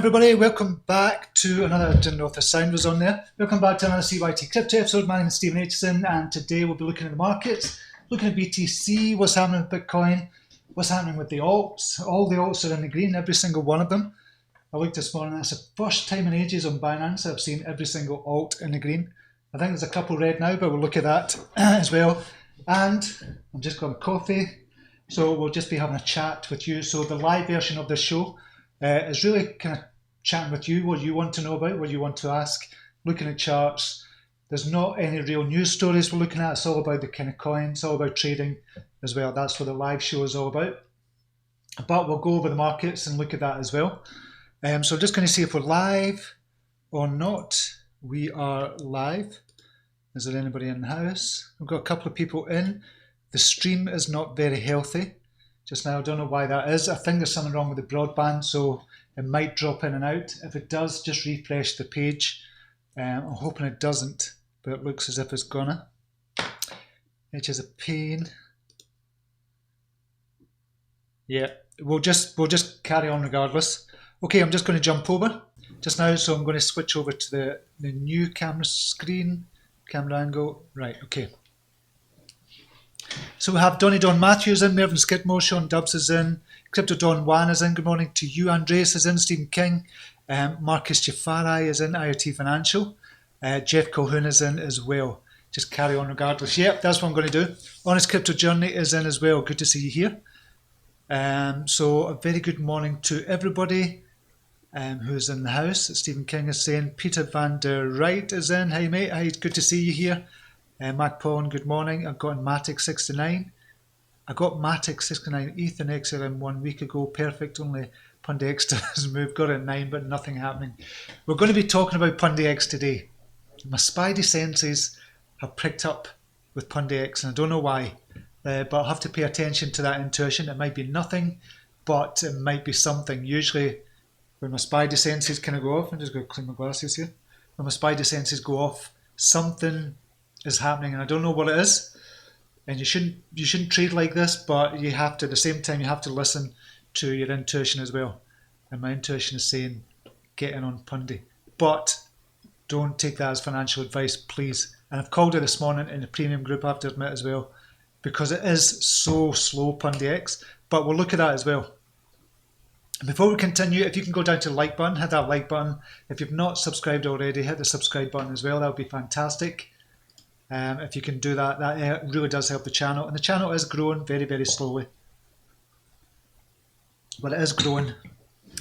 everybody, welcome back to another, I didn't know if the sound was on there. Welcome back to another CYT-Crypto episode. My name is Stephen Aitchison and today we'll be looking at the markets, looking at BTC, what's happening with Bitcoin, what's happening with the alts. All the alts are in the green, every single one of them. I looked this morning, that's the first time in ages on Binance I've seen every single alt in the green. I think there's a couple red now, but we'll look at that as well. And I'm just got a coffee, so we'll just be having a chat with you. So the live version of this show is really kind of chatting with you, what you want to know about, what you want to ask, looking at charts. There's not any real news stories we're looking at. It's all about the kind of coins, all about trading as well. That's what the live show is all about. But we'll go over the markets and look at that as well. So I'm just going to see if we're live or not. We are live. Is there anybody in the house? We've got a couple of people in. The stream is not very healthy just now. I don't know why that is. I think there's something wrong with the broadband, so it might drop in and out. If it does, just refresh the page. I'm hoping it doesn't, but it looks as if it's gonna, which is a pain. Yeah, we'll just carry on regardless. Okay, I'm just going to jump over just now, so I'm going to switch over to the new camera screen, camera angle. Right, okay. So we have Donny Don Matthews in, Mervyn Skidmore, Sean Dubs is in, Crypto Don Juan is in, good morning to you, Andreas is in, Stephen King, Marcus Jafari is in, IoT Financial, Jeff Colhoun is in as well. Just carry on regardless. Yep, that's what I'm going to do. Honest Crypto Journey is in as well, good to see you here. So a very good morning to everybody who's in the house. Stephen King is saying, Peter van der Wright is in, hey mate, hey, good to see you here. Mac Pawn, good morning. I've got Matic 69. I got Matic 69 ETH and XRM 1 week ago. Perfect. Only Pundi X does move. Got it at 9, but nothing happening. We're going to be talking about Pundi X today. My spidey senses have pricked up with Pundi X, and I don't know why. But I'll have to pay attention to that intuition. It might be nothing, but it might be something. Usually, when my spidey senses kind of go off, I'm just going to clean my glasses here. When my spidey senses go off, something is happening, and I don't know what it is. And you shouldn't trade like this, but you have to, at the same time, you have to listen to your intuition as well. And my intuition is saying, get in on Pundi. But don't take that as financial advice, please. And I've called it this morning in the premium group, I have to admit as well, because it is so slow, Pundi X. But we'll look at that as well. Before we continue, if you can go down to the like button, hit that like button. If you've not subscribed already, hit the subscribe button as well. That would be fantastic. If you can do that, that really does help the channel. And the channel is growing very, very slowly. But it is growing.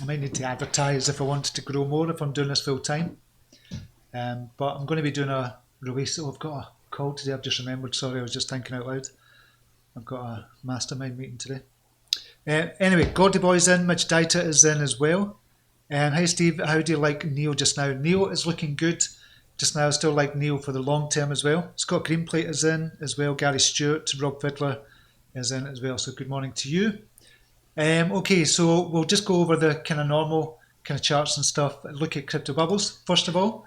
I might need to advertise if I wanted to grow more, if I'm doing this full time. But I'm going to be doing a release. Oh, I've got a call today, I've just remembered. Sorry, I was just thinking out loud. I've got a mastermind meeting today. Anyway, Gordy Boy's in, Mitch Dita is in as well. Hi Steve, how do you like Neo just now? Neo is looking good. Just now, I still like Neo for the long term as well. Scott Greenplate is in as well. Gary Stewart, Rob Fiddler is in as well. So good morning to you. Okay, so we'll just go over the kind of normal kind of charts and stuff. Look at crypto bubbles, first of all.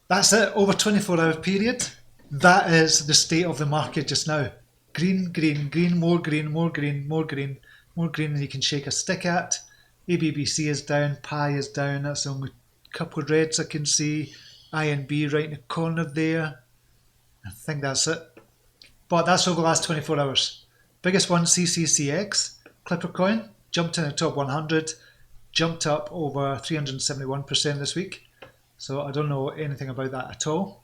That's it, over 24-hour period. That is the state of the market just now. Green, green, green, more green, more green, more green, more green than you can shake a stick at. ABBC is down, Pi is down. That's the only couple of reds I can see. INB right in the corner there. I think that's it. But that's over the last 24 hours. Biggest one, CCCX, Clipper coin, jumped in the top 100, jumped up over 371% this week. So I don't know anything about that at all.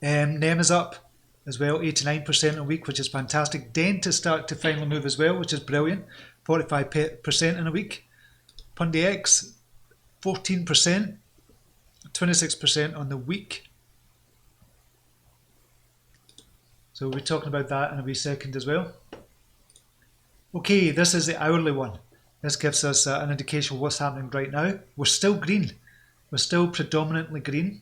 NEM is up as well, 89% a week, which is fantastic. Dent is starting to finally move as well, which is brilliant, 45% in a week. Pundi X, 14%. 26% on the week. So we'll be talking about that in a wee second as well. Okay, this is the hourly one. This gives us an indication of what's happening right now. We're still green. We're still predominantly green.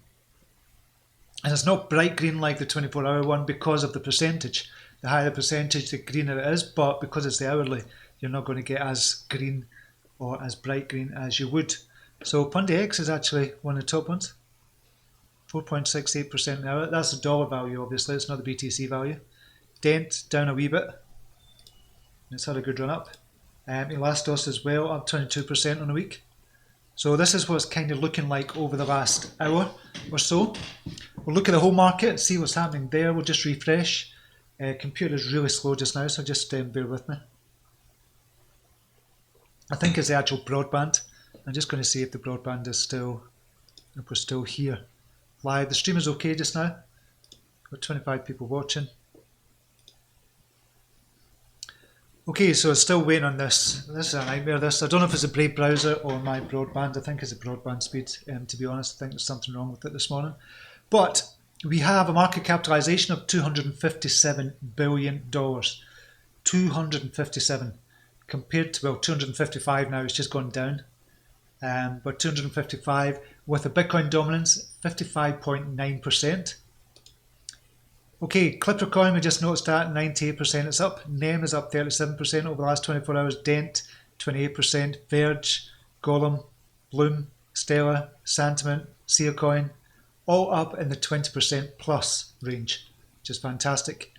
And it's not bright green like the 24-hour one because of the percentage. The higher the percentage, the greener it is, but because it's the hourly, you're not going to get as green or as bright green as you would. So Pundi X is actually one of the top ones. 4.68% an hour. That's the dollar value, obviously. It's not the BTC value. Dent down a wee bit. It's had a good run up. Elastos as well, up 22% on a week. So this is what it's kind of looking like over the last hour or so. We'll look at the whole market, see what's happening there. We'll just refresh. Computer is really slow just now, so just bear with me. I think it's the actual broadband. I'm just going to see if the broadband is still, if we're still here live. The stream is okay just now. Got 25 people watching. Okay, so it's still waiting on this. This is a nightmare, this. I don't know if it's a Brave browser or my broadband. I think it's a broadband speed, to be honest. I think there's something wrong with it this morning. But we have a market capitalization of $257 billion. 257 compared to, well, 255 now. It's just gone down. But 255 with a Bitcoin dominance, 55.9%. Okay, CryptoCoin, we just noticed that, 98% it's up. NEM is up 37% over the last 24 hours. Dent, 28%. Verge, Golem, Bloom, Stellar, Sentiment, Seacoin, all up in the 20% plus range, which is fantastic.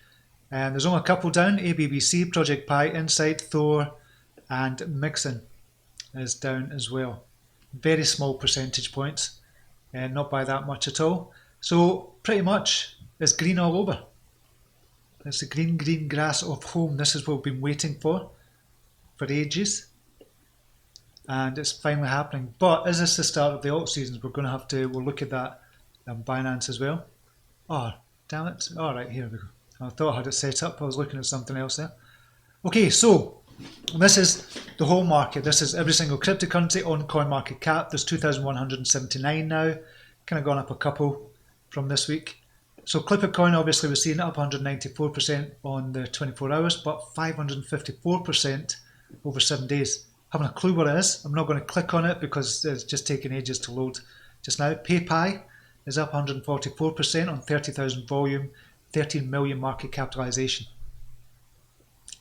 And there's only a couple down. ABBC, Project Pi, Insight, Thor, and Mixin is down as well. Very small percentage points, and not by that much at all. So pretty much it's green all over. It's the green grass of home. This is what we've been waiting for ages, and it's finally happening. But is this the start of the alt seasons? We're going to have to, we'll look at that on Binance as well. Oh, damn it. All right, here we go. I thought I had it set up. I was looking at something else there. Okay, so this is the whole market. This is every single cryptocurrency on CoinMarketCap. There's 2,179 now. Kind of gone up a couple from this week. So CryptoCoin, obviously, we're seeing up 194% on the 24 hours, but 554% over 7 days. Haven't a clue what it is. I'm not going to click on it because it's just taking ages to load just now. PayPi is up 144% on 30,000 volume, 13 million market capitalization.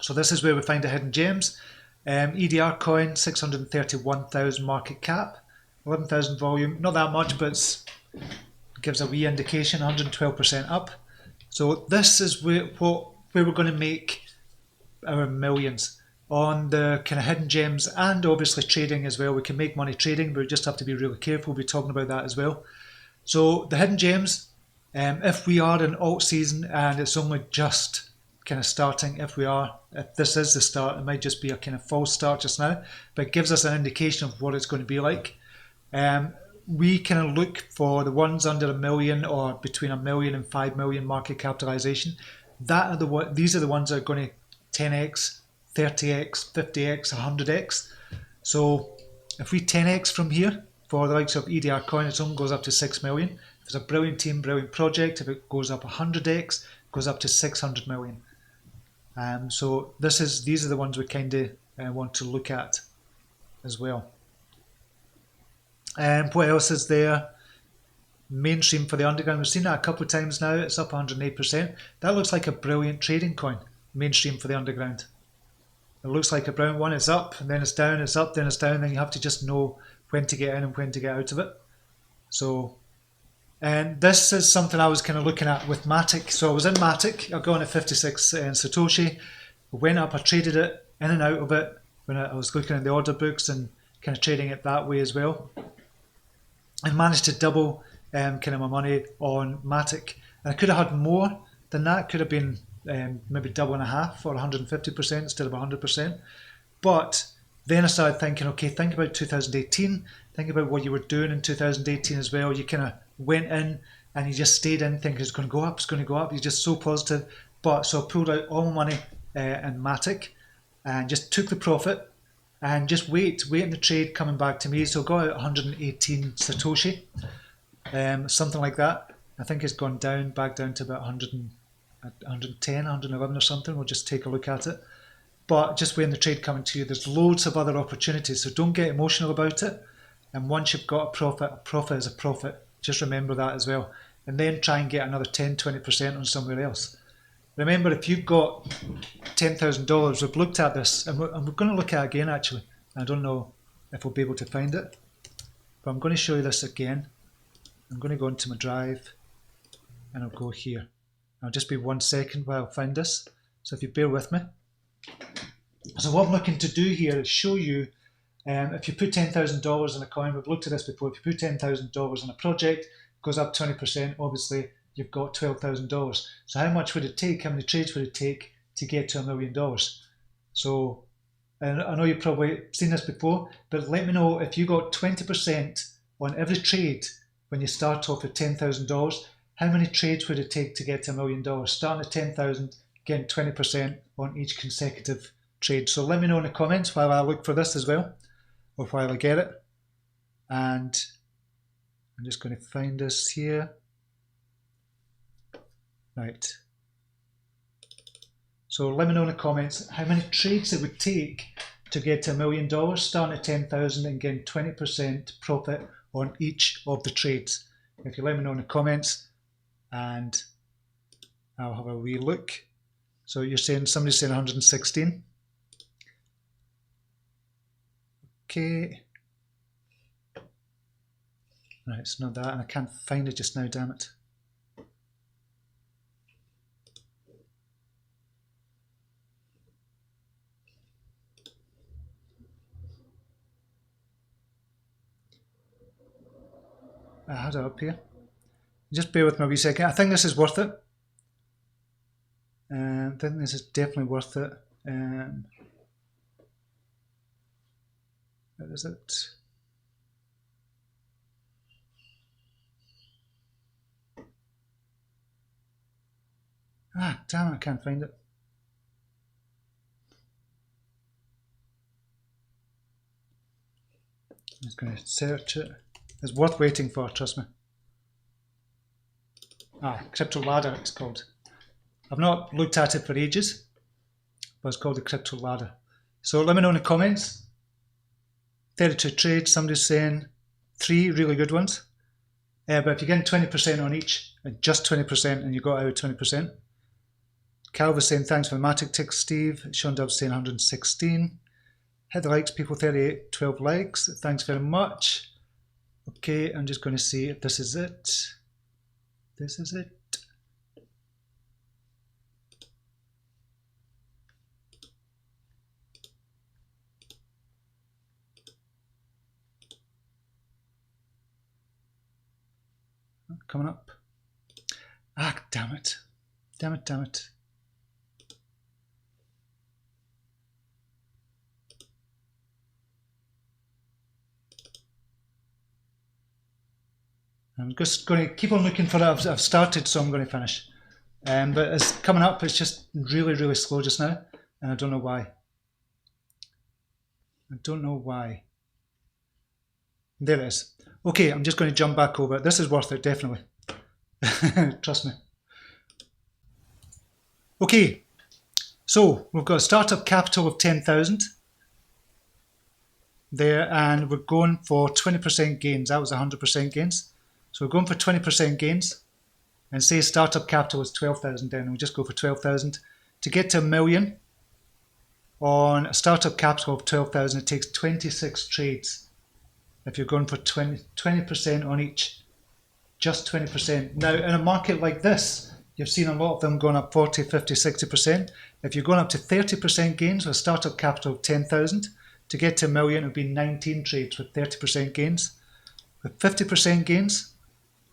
So this is where we find the hidden gems. EDR coin, 631,000 market cap, 11,000 volume. Not that much, but it's gives a wee indication, 112% up. So this is where we're going to make our millions on the kind of hidden gems, and obviously trading as well. We can make money trading, but we just have to be really careful. We'll be talking about that as well. So the hidden gems, if we are in alt season and it's only just kind of starting, if this is the start, it might just be a kind of false start just now, but it gives us an indication of what it's going to be like. We kind of look for the ones under $1 million or between $1 million and 5 million market capitalization. These are the ones that are going to 10x, 30x, 50x, 100x. So if we 10x from here for the likes of EDR coin, it only goes up to 6 million. If it's a brilliant team, brilliant project, if it goes up 100x, it goes up to 600 million. So these are the ones we kind of want to look at as well. What else is there? Mainstream for the underground. We've seen that a couple of times now. It's up 108%. That looks like a brilliant trading coin. Mainstream for the underground. It looks like a brilliant one. It's up and then it's down. It's up, then it's down. Then you have to just know when to get in and when to get out of it. So, and this is something I was kind of looking at with Matic. So I was in Matic. I got on at 56 Satoshi. Went up. I traded it in and out of it when I was looking at the order books and kind of trading it that way as well. I managed to double kind of my money on Matic. And I could have had more than that. It could have been maybe double and a half or 150% instead of 100%. But then I started thinking, okay, think about 2018. Think about what you were doing in 2018 as well. You kind of went in and you just stayed in thinking it's going to go up, it's going to go up. You're just so positive. But so I pulled out all my money in Matic and just took the profit. And just waiting the trade coming back to me. So I got out 118 Satoshi, something like that. I think it's gone back down to about 110, 111 or something. We'll just take a look at it. But just waiting the trade coming to you. There's loads of other opportunities, so don't get emotional about it. And once you've got a profit is a profit. Just remember that as well. And then try and get another 10, 20% on somewhere else. Remember, if you've got $10,000, we've looked at this, and we're going to look at it again, actually. I don't know if we'll be able to find it, but I'm going to show you this again. I'm going to go into my drive, and I'll go here. I'll just be 1 second while I find this, so if you bear with me. So what I'm looking to do here is show you If you put $10,000 in a coin, we've looked at this before, if you put $10,000 in a project, it goes up 20%, obviously you've got $12,000. So how much would it take, how many trades would it take to get to $1 million? So I know you've probably seen this before, but let me know if you got 20% on every trade when you start off with $10,000, how many trades would it take to get to $1 million? Starting at 10,000, getting 20% on each consecutive trade. So let me know in the comments while I look for this as well, or while I get it. And I'm just going to find this here. Right. So let me know in the comments how many trades it would take to get to $1 million, starting at 10,000 and getting 20% profit on each of the trades. If you let me know in the comments, and I'll have a wee look. So you're saying, somebody's saying 116. Okay. Right, it's not that, and I can't find it just now, damn it. I had it up here. Just bear with me a wee second. I think this is worth it. I think this is definitely worth it. Where is it? Ah, damn it, I can't find it. I'm just going to search it. It's worth waiting for, trust me. Ah, Crypto Ladder it's called. I've not looked at it for ages, but it's called the Crypto Ladder. So let me know in the comments. 32 trades, somebody's saying 3 really good ones. But if you're getting 20% on each, just 20%, and you got out 20%. Cal was saying thanks for the Matic Tick, Steve. Sean Dubb's saying 116. Hit the likes, people, 38, 12 likes. Thanks very much. Okay, I'm just going to see if this is it. This is it. Coming up. Ah, damn it. Damn it, damn it. I'm just going to keep on looking for it. I've started, so I'm going to finish. But it's coming up. It's just really, really slow just now, and I don't know why. I don't know why. There it is. Okay, I'm just going to jump back over it. This is worth it, definitely. Trust me. Okay, so we've got a startup capital of 10,000 there, and we're going for 20% gains. That was 100% gains. So we're going for 20% gains, and say startup capital is 12,000 then, we'll just go for 12,000. To get to $1 million on a startup capital of 12,000, it takes 26 trades. If you're going for 20% on each, just 20%. Now, in a market like this, you've seen a lot of them going up 40, 50, 60%. If you're going up to 30% gains with a startup capital of 10,000, to get to $1 million, it would be 19 trades with 30% gains. With 50% gains,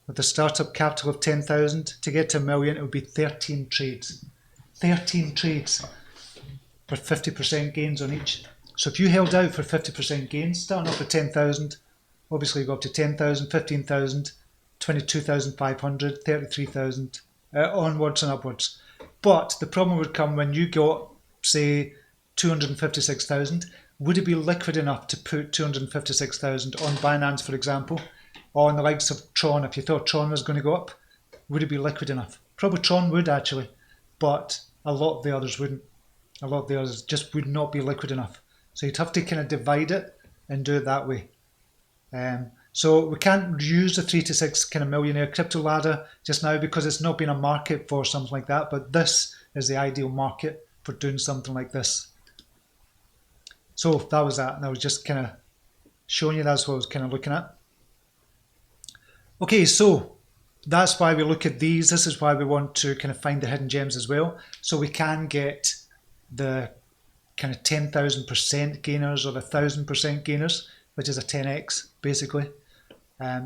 with the startup capital of 10,000, to get to $1 million, it would be 13 trades. 13 trades with 50% gains on each. So if you held out for 50% gains, starting off with 10,000, obviously you go up to 10,000, 15,000, 22,500, 33,000, onwards and upwards. But the problem would come when you got, say, 256,000. Would it be liquid enough to put 256,000 on Binance, for example, or on the likes of Tron? If you thought Tron was going to go up, would it be liquid enough? Probably Tron would, actually, but a lot of the others wouldn't. A lot of the others just would not be liquid enough. So you'd have to kind of divide it and do it that way. So we can't use the 3 to 6 kind of millionaire crypto ladder just now because it's not been a market for something like that. But this is the ideal market for doing something like this. So that was that. And I was just kind of showing you that's what I was kind of looking at. Okay, so that's why we look at these. This is why we want to kind of find the hidden gems as well. So we can get the kind of 10,000% gainers or the 1,000% gainers, which is a 10x basically.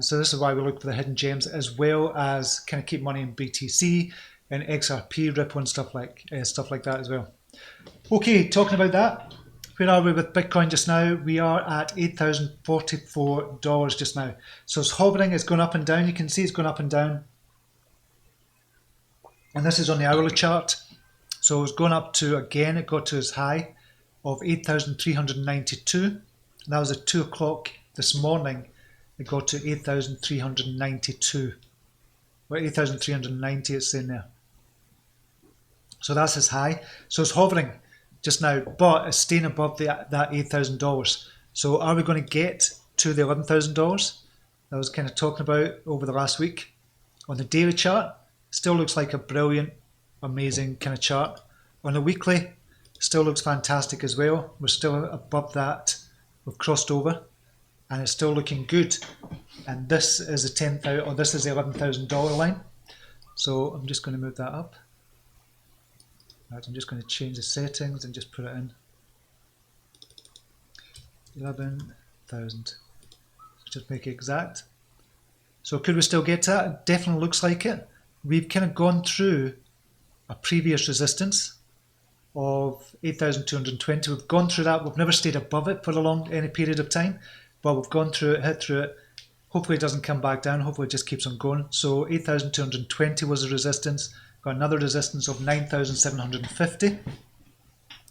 So this is why we look for the hidden gems, as well as kind of keep money in BTC and XRP, Ripple, and stuff like that as well. Okay, talking about that, where are we with Bitcoin just now? We are at $8,044 just now. So it's hovering, it's going up and down. You can see it's going up and down. And this is on the hourly chart. So it's going up to, again, it got to its high of 8,392. That was at 2 o'clock this morning. It got to 8,392. Well, 8,390 it's saying there. So that's its high. So it's hovering just now, but it's staying above that $8,000. So are we going to get to the $11,000 I was kind of talking about over the last week? On the daily chart, still looks like a brilliant, amazing kind of chart. On the weekly, still looks fantastic as well. We're still above that. We've crossed over, and it's still looking good. And this is a $10,000, or this is the $11,000 line. So I'm just going to move that up. Right, I'm just going to change the settings and just put it in 11,000. Just make it exact. So could we still get to that? It definitely looks like it. We've kind of gone through a previous resistance of 8,220. We've gone through that. We've never stayed above it for any period of time, but we've gone through it, hit through it. Hopefully it doesn't come back down. Hopefully it just keeps on going. So 8,220 was the resistance. Got another resistance of 9,750.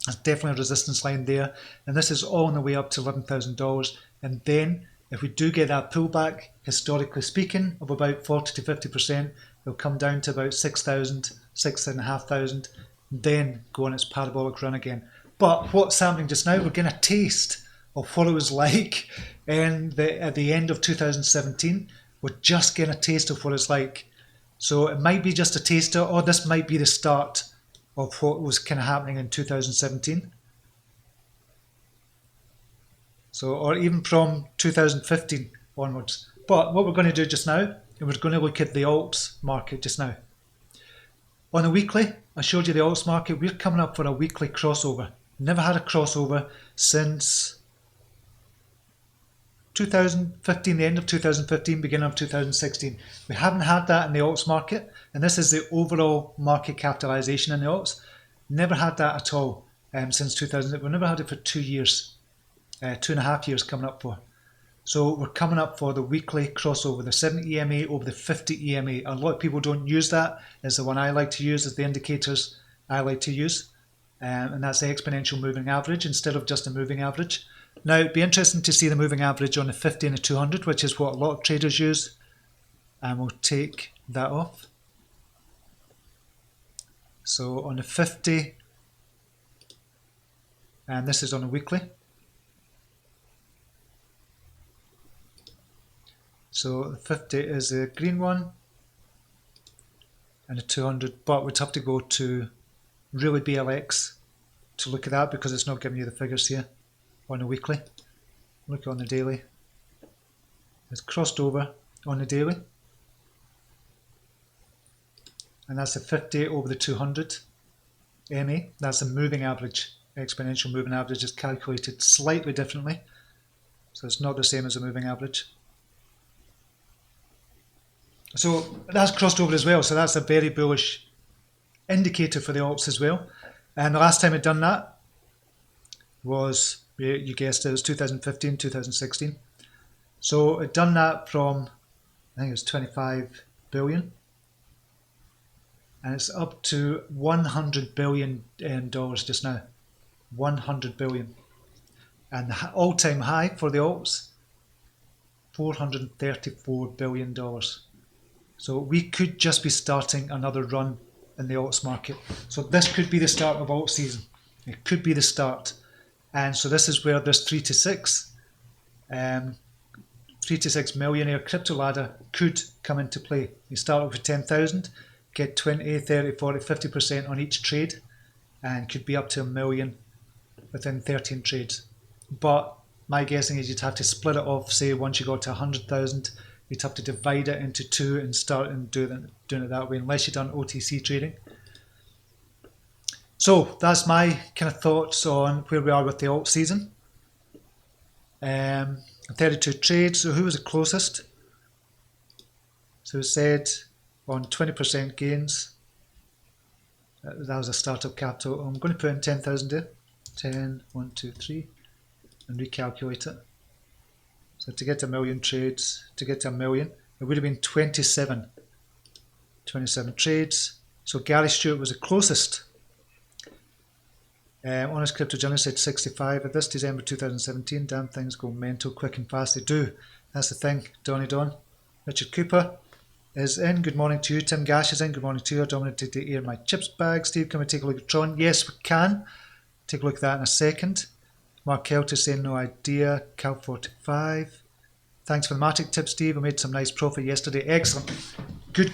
That's definitely a resistance line there. And this is all on the way up to $11,000. And then if we do get that pullback, historically speaking, of about 40 to 50%, it'll come down to about 6,000, 6,500, then go on its parabolic run again. But what's happening just now, we're getting a taste of what it was like at the end of 2017. We're just getting a taste of what it's like. So it might be just a taster, or this might be the start of what was kind of happening in 2017. So, or even from 2015 onwards. But what we're going to do just now, and we're going to look at the alts market just now. On the weekly, I showed you the alts market. We're coming up for a weekly crossover. Never had a crossover since 2015, the end of 2015, beginning of 2016. We haven't had that in the alts market, and this is the overall market capitalization in the alts. Never had that at all since 2000. We've never had it for 2 years, 2.5 years coming up for. So we're coming up for the weekly crossover, the 70 EMA over the 50 EMA. A lot of people don't use that. It's the one I like to use as the indicators I like to use, and that's the exponential moving average instead of just a moving average. Now, it'd be interesting to see the moving average on the 50 and the 200, which is what a lot of traders use. And we'll take that off. So on the 50, and this is on a weekly. So the 50 is the green one, and the 200, but we'd have to go to really BLX to look at that because it's not giving you the figures here. On the weekly, look on the daily. It's crossed over on the daily, and that's the 50 over the 200 MA. That's the moving average. Exponential moving average is calculated slightly differently, so it's not the same as a moving average. So that's crossed over as well. So that's a very bullish indicator for the alts as well. And the last time I'd done that was, you guessed it, was 2015, 2016. So I'd done that from, I think it was 25 billion. And it's up to $100 billion just now. 100 billion. And the all-time high for the alts, $434 billion. So we could just be starting another run in the alts market. So this could be the start of alt season. It could be the start. And so this is where this 3 to 6 millionaire crypto ladder could come into play. You start off with 10,000, get 20, 30, 40, 50% on each trade, and could be up to $1 million within 13 trades. But my guessing is you'd have to split it off, say once you got to 100,000, you'd have to divide it into two and start and doing it that way, unless you've done OTC trading. So that's my kind of thoughts on where we are with the alt season. 32 trades. So who was the closest? So it said on 20% gains. That was a startup capital. I'm going to put in 10,000 there. 10, 1, 2, 3, and recalculate it. So to get a million trades, to get to a million, it would have been 27 trades. So Gary Stewart was the closest. Honest Crypto Journalist said 65 at this December 2017. Damn things go mental quick and fast. They do. That's the thing. Donny Don. Richard Cooper is in. Good morning to you. Tim Gash is in. Good morning to you. Dominic to air my chips bag. Steve, can we take a look at Tron? Yes, we can. Take a look at that in a second. Mark Kelter saying no idea. Cal 45. Thanks for the Matic tip, Steve. I made some nice profit yesterday. Excellent. Good.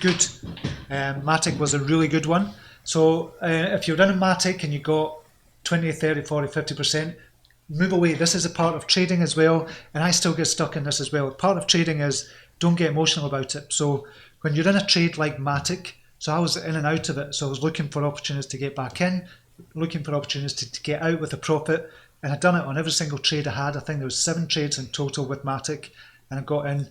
Matic was a really good one. So if you're in a Matic and you got 20, 30, 40, 50%, move away. This is a part of trading as well, and I still get stuck in this as well. Part of trading is don't get emotional about it. So when you're in a trade like Matic, so I was in and out of it, so I was looking for opportunities to get back in, looking for opportunities to get out with a profit, and I'd done it on every single trade I had. I think there was 7 trades in total with Matic, and I got in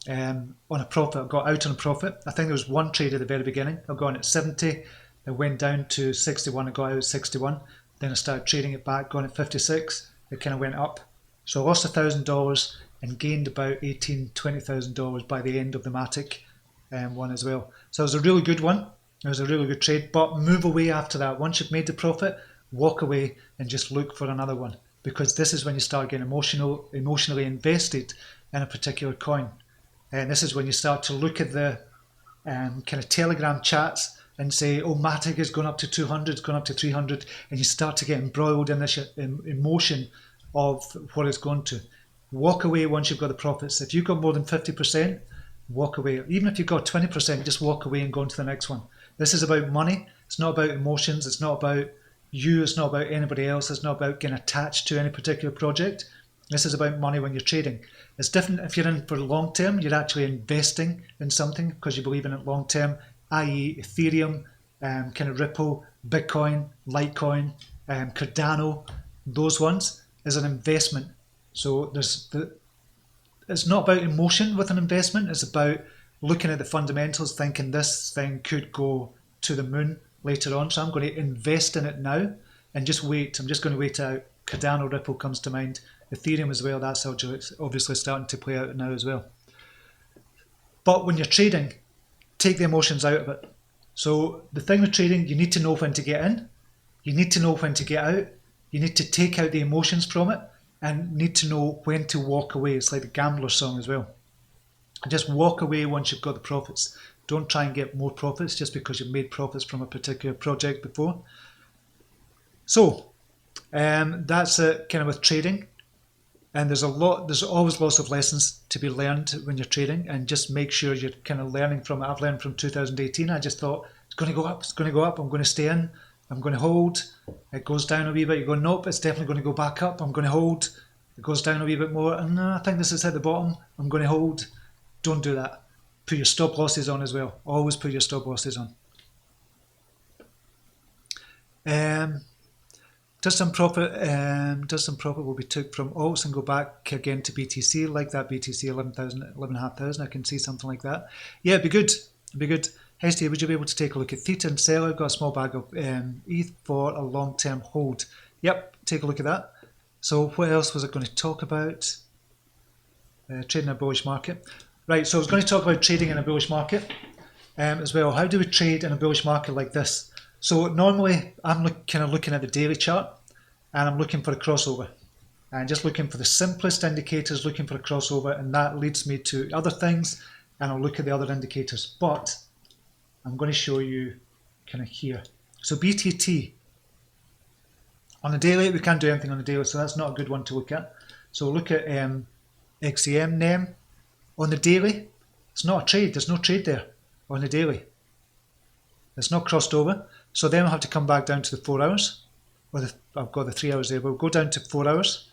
on a profit. I got out on a profit. I think there was 1 trade at the very beginning. I got in at 70, it went down to 61, I got out at 61. Then I started trading it back, going at 56. It kind of went up. So I lost $1,000 and gained about $18,000, $20,000 by the end of the Matic one as well. So it was a really good one. It was a really good trade. But move away after that. Once you've made the profit, walk away and just look for another one. Because this is when you start getting emotionally invested in a particular coin. And this is when you start to look at the kind of Telegram chats and say, oh, Matic has gone up to 200, it's gone up to 300, and you start to get embroiled in this emotion of what it's going to. Walk away once you've got the profits. If you've got more than 50%, walk away. Even if you've got 20%, just walk away and go on to the next one. This is about money. It's not about emotions. It's not about you. It's not about anybody else. It's not about getting attached to any particular project. This is about money when you're trading. It's different if you're in for the long term. You're actually investing in something because you believe in it long term, i.e. Ethereum, kind of Ripple, Bitcoin, Litecoin, Cardano. Those ones is an investment. So it's not about emotion with an investment. It's about looking at the fundamentals, thinking this thing could go to the moon later on. So I'm going to invest in it now and just wait. I'm just going to wait out. Cardano, Ripple comes to mind. Ethereum as well. That's obviously starting to play out now as well. But when you're trading, take the emotions out of it. So the thing with trading, you need to know when to get in. You need to know when to get out. You need to take out the emotions from it and need to know when to walk away. It's like the gambler song as well. Just walk away once you've got the profits. Don't try and get more profits just because you've made profits from a particular project before. So that's it kind of with trading. And there's always lots of lessons to be learned when you're trading, and just make sure you're kind of learning from it. I've learned from 2018. I just thought it's going to go up, it's going to go up. I'm going to stay in, I'm going to hold. It goes down a wee bit. You go, nope, it's definitely going to go back up. I'm going to hold. It goes down a wee bit more, and I think this is at the bottom. I'm going to hold. Don't do that. Put your stop losses on as well. Always put your stop losses on. Does some profit will be took from alts and go back again to BTC, like that BTC 11,500. I can see something like that. Yeah, it'd be good. It'd be good. Hesty, would you be able to take a look at Theta and Seller? Got a small bag of ETH for a long-term hold. Yep, take a look at that. So what else was I going to talk about? Trading a bullish market. Right, so I was going to talk about trading in a bullish market as well. How do we trade in a bullish market like this? So normally I'm kind of looking at the daily chart and I'm looking for a crossover and just looking for the simplest indicators, looking for a crossover, and that leads me to other things, and I'll look at the other indicators. But I'm going to show you kind of here. So BTT, on the daily, we can't do anything on the daily, so that's not a good one to look at. So look at XEM, NEM. On the daily, it's not a trade. There's no trade there on the daily. It's not crossed over. So then I'll have to come back down to the 4 hours. I've got the 3 hours there. We'll go down to 4 hours.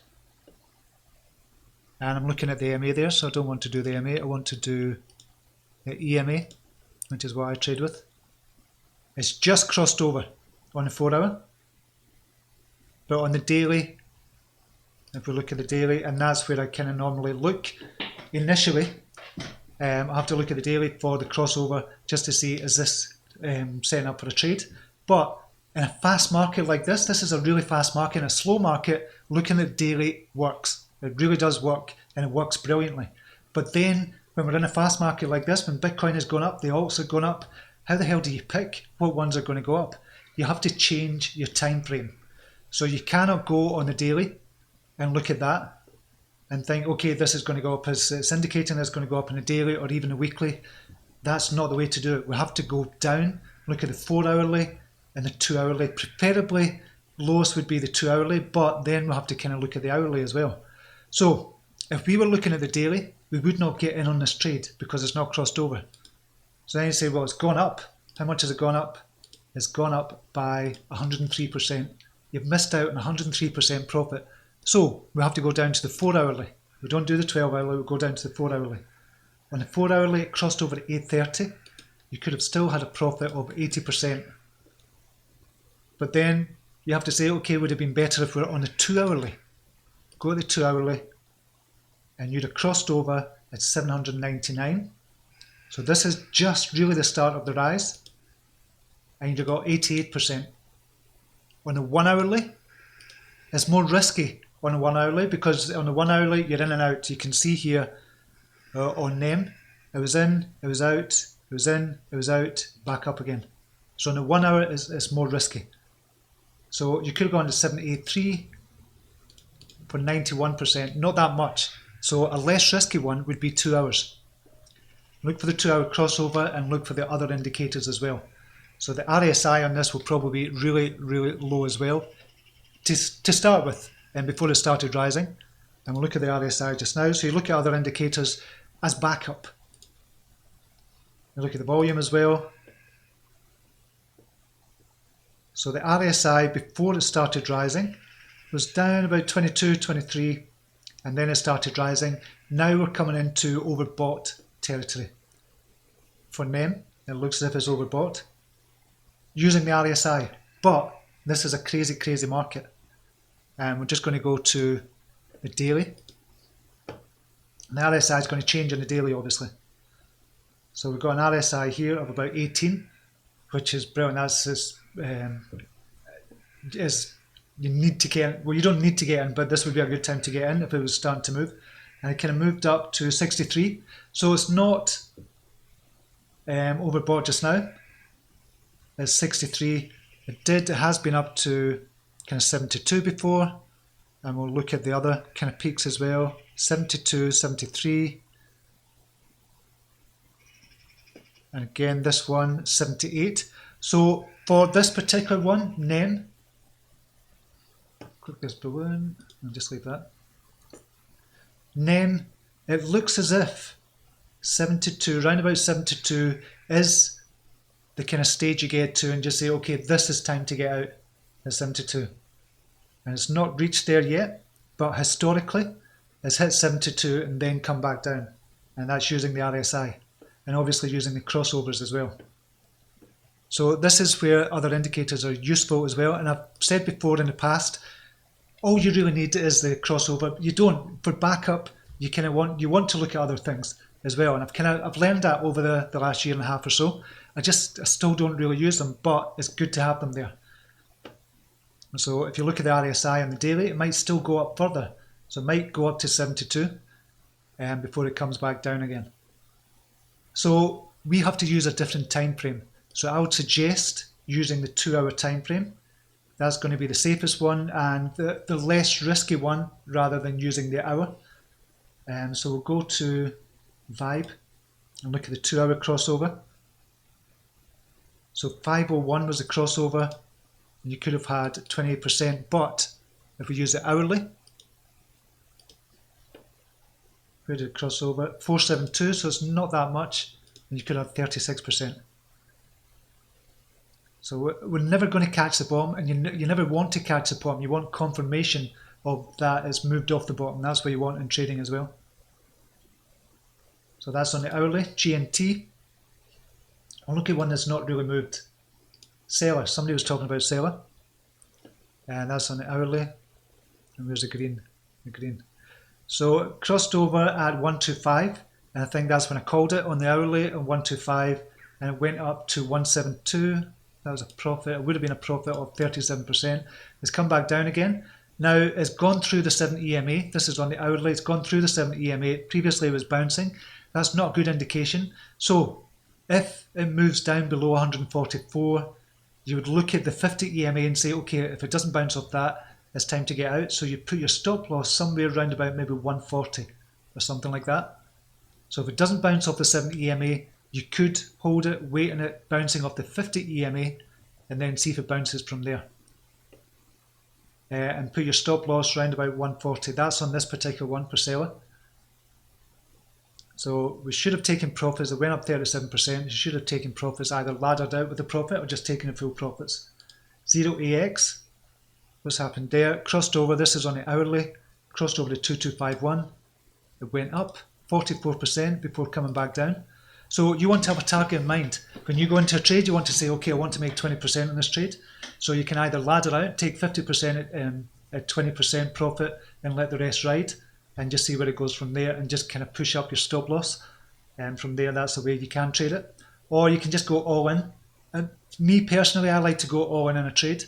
And I'm looking at the MA there, so I don't want to do the MA. I want to do the EMA, which is what I trade with. It's just crossed over on the 4 hour. But on the daily, if we look at the daily, and that's where I kind of normally look initially, I have to look at the daily for the crossover just to see, is this setting up for a trade? But in a fast market like this is a really fast market. In a slow market, looking at daily works. It really does work, and it works brilliantly. But then when we're in a fast market like this, when Bitcoin is going up, the alts are going up, how the hell do you pick what ones are going to go up? You have to change your time frame. So you cannot go on the daily and look at that and think, okay, this is going to go up, it's indicating it's going to go up in a daily or even a weekly. That's not the way to do it. We have to go down, look at the 4 hourly and the 2 hourly. Preferably lowest would be the 2 hourly, but then we'll have to kind of look at the hourly as well. So if we were looking at the daily, we would not get in on this trade because it's not crossed over. So then you say, well, it's gone up. How much has it gone up? It's gone up by 103%. You've missed out on 103% profit. So we have to go down to the 4 hourly. We don't do the 12 hourly, we go down to the 4 hourly. On the 4 hourly, it crossed over at 8.30. You could have still had a profit of 80%. But then you have to say, okay, would it have been better if we were on the 2 hourly? Go to the 2 hourly, and you'd have crossed over at 799. So this is just really the start of the rise. And you'd have got 88%. On the 1 hourly, it's more risky on the 1 hourly because on the 1 hourly, you're in and out. You can see here on NEM, it was in, it was out, it was in, it was out, back up again. So on the 1 hour, it's more risky. So you could have gone to 783 for 91%, not that much. So a less risky one would be 2 hours. Look for the 2 hour crossover and look for the other indicators as well. So the RSI on this will probably be really, really low as well to start with, and before it started rising. And we'll look at the RSI just now. So you look at other indicators as backup. You look at the volume as well. So the RSI before it started rising was down about 22, 23, and then it started rising. Now we're coming into overbought territory. For NEM, it looks as if it's overbought using the RSI, but this is a crazy, crazy market. And we're just going to go to the daily. And the RSI is going to change in the daily, obviously. So we've got an RSI here of about 18, which is brilliant. That's you need to get in. Well, you don't need to get in, but this would be a good time to get in if it was starting to move. And it kind of moved up to 63. So it's not overbought just now. It's 63. It has been up to kind of 72 before. And we'll look at the other kind of peaks as well. 72, 73. And again, this one, 78. So for this particular one, NEM, click this balloon, I'll just leave that. NEM, it looks as if 72, round about 72 is the kind of stage you get to and just say, okay, this is time to get out at 72. And it's not reached there yet, but historically it's hit 72 and then come back down. And that's using the RSI and obviously using the crossovers as well. So this is where other indicators are useful as well. And I've said before in the past, all you really need is the crossover. You don't, for backup, you want to look at other things as well. And I've learned that over the last year and a half or so. I still don't really use them, but it's good to have them there. So if you look at the RSI on the daily, it might still go up further. So it might go up to 72 before it comes back down again. So we have to use a different time frame. So I would suggest using the 2 hour time frame. That's going to be the safest one and the less risky one rather than using the hour. So we'll go to Vibe and look at the 2 hour crossover. So 501 was the crossover, and you could have had 28%, but if we use the hourly, where did it cross over? 472, so it's not that much, and you could have 36%. So we're never going to catch the bottom, and you never want to catch the bottom. You want confirmation of that it's moved off the bottom. That's what you want in trading as well. So that's on the hourly, GNT. I'll look at one that's not really moved. Seller, somebody was talking about Seller. and that's on the hourly. And where's the green? The green. So it crossed over at 125, and I think that's when I called it on the hourly at 125, and it went up to 172. That was a profit. It would have been a profit of 37%. It's come back down again. Now it's gone through the 7 EMA. This is on the hourly. It's gone through the 7 EMA. Previously it was bouncing. That's not a good indication. So if it moves down below 144, you would look at the 50 EMA and say, okay, if it doesn't bounce off that, it's time to get out. So you put your stop loss somewhere around about maybe 140 or something like that. So if it doesn't bounce off the 7 EMA, you could hold it, wait on it bouncing off the 50 EMA, and then see if it bounces from there. And put your stop loss around about 140. That's on this particular one per seller. So we should have taken profits. It went up 37%. You should have taken profits, either laddered out with the profit or just taken the full profits. 0AX, what's happened there? Crossed over. This is on the hourly. Crossed over to 2251. It went up 44% before coming back down. So you want to have a target in mind. When you go into a trade, you want to say, okay, I want to make 20% on this trade. So you can either ladder out, take 50% at 20% profit and let the rest ride and just see where it goes from there and just kind of push up your stop loss. And from there, that's the way you can trade it. Or you can just go all in. And me personally, I like to go all in a trade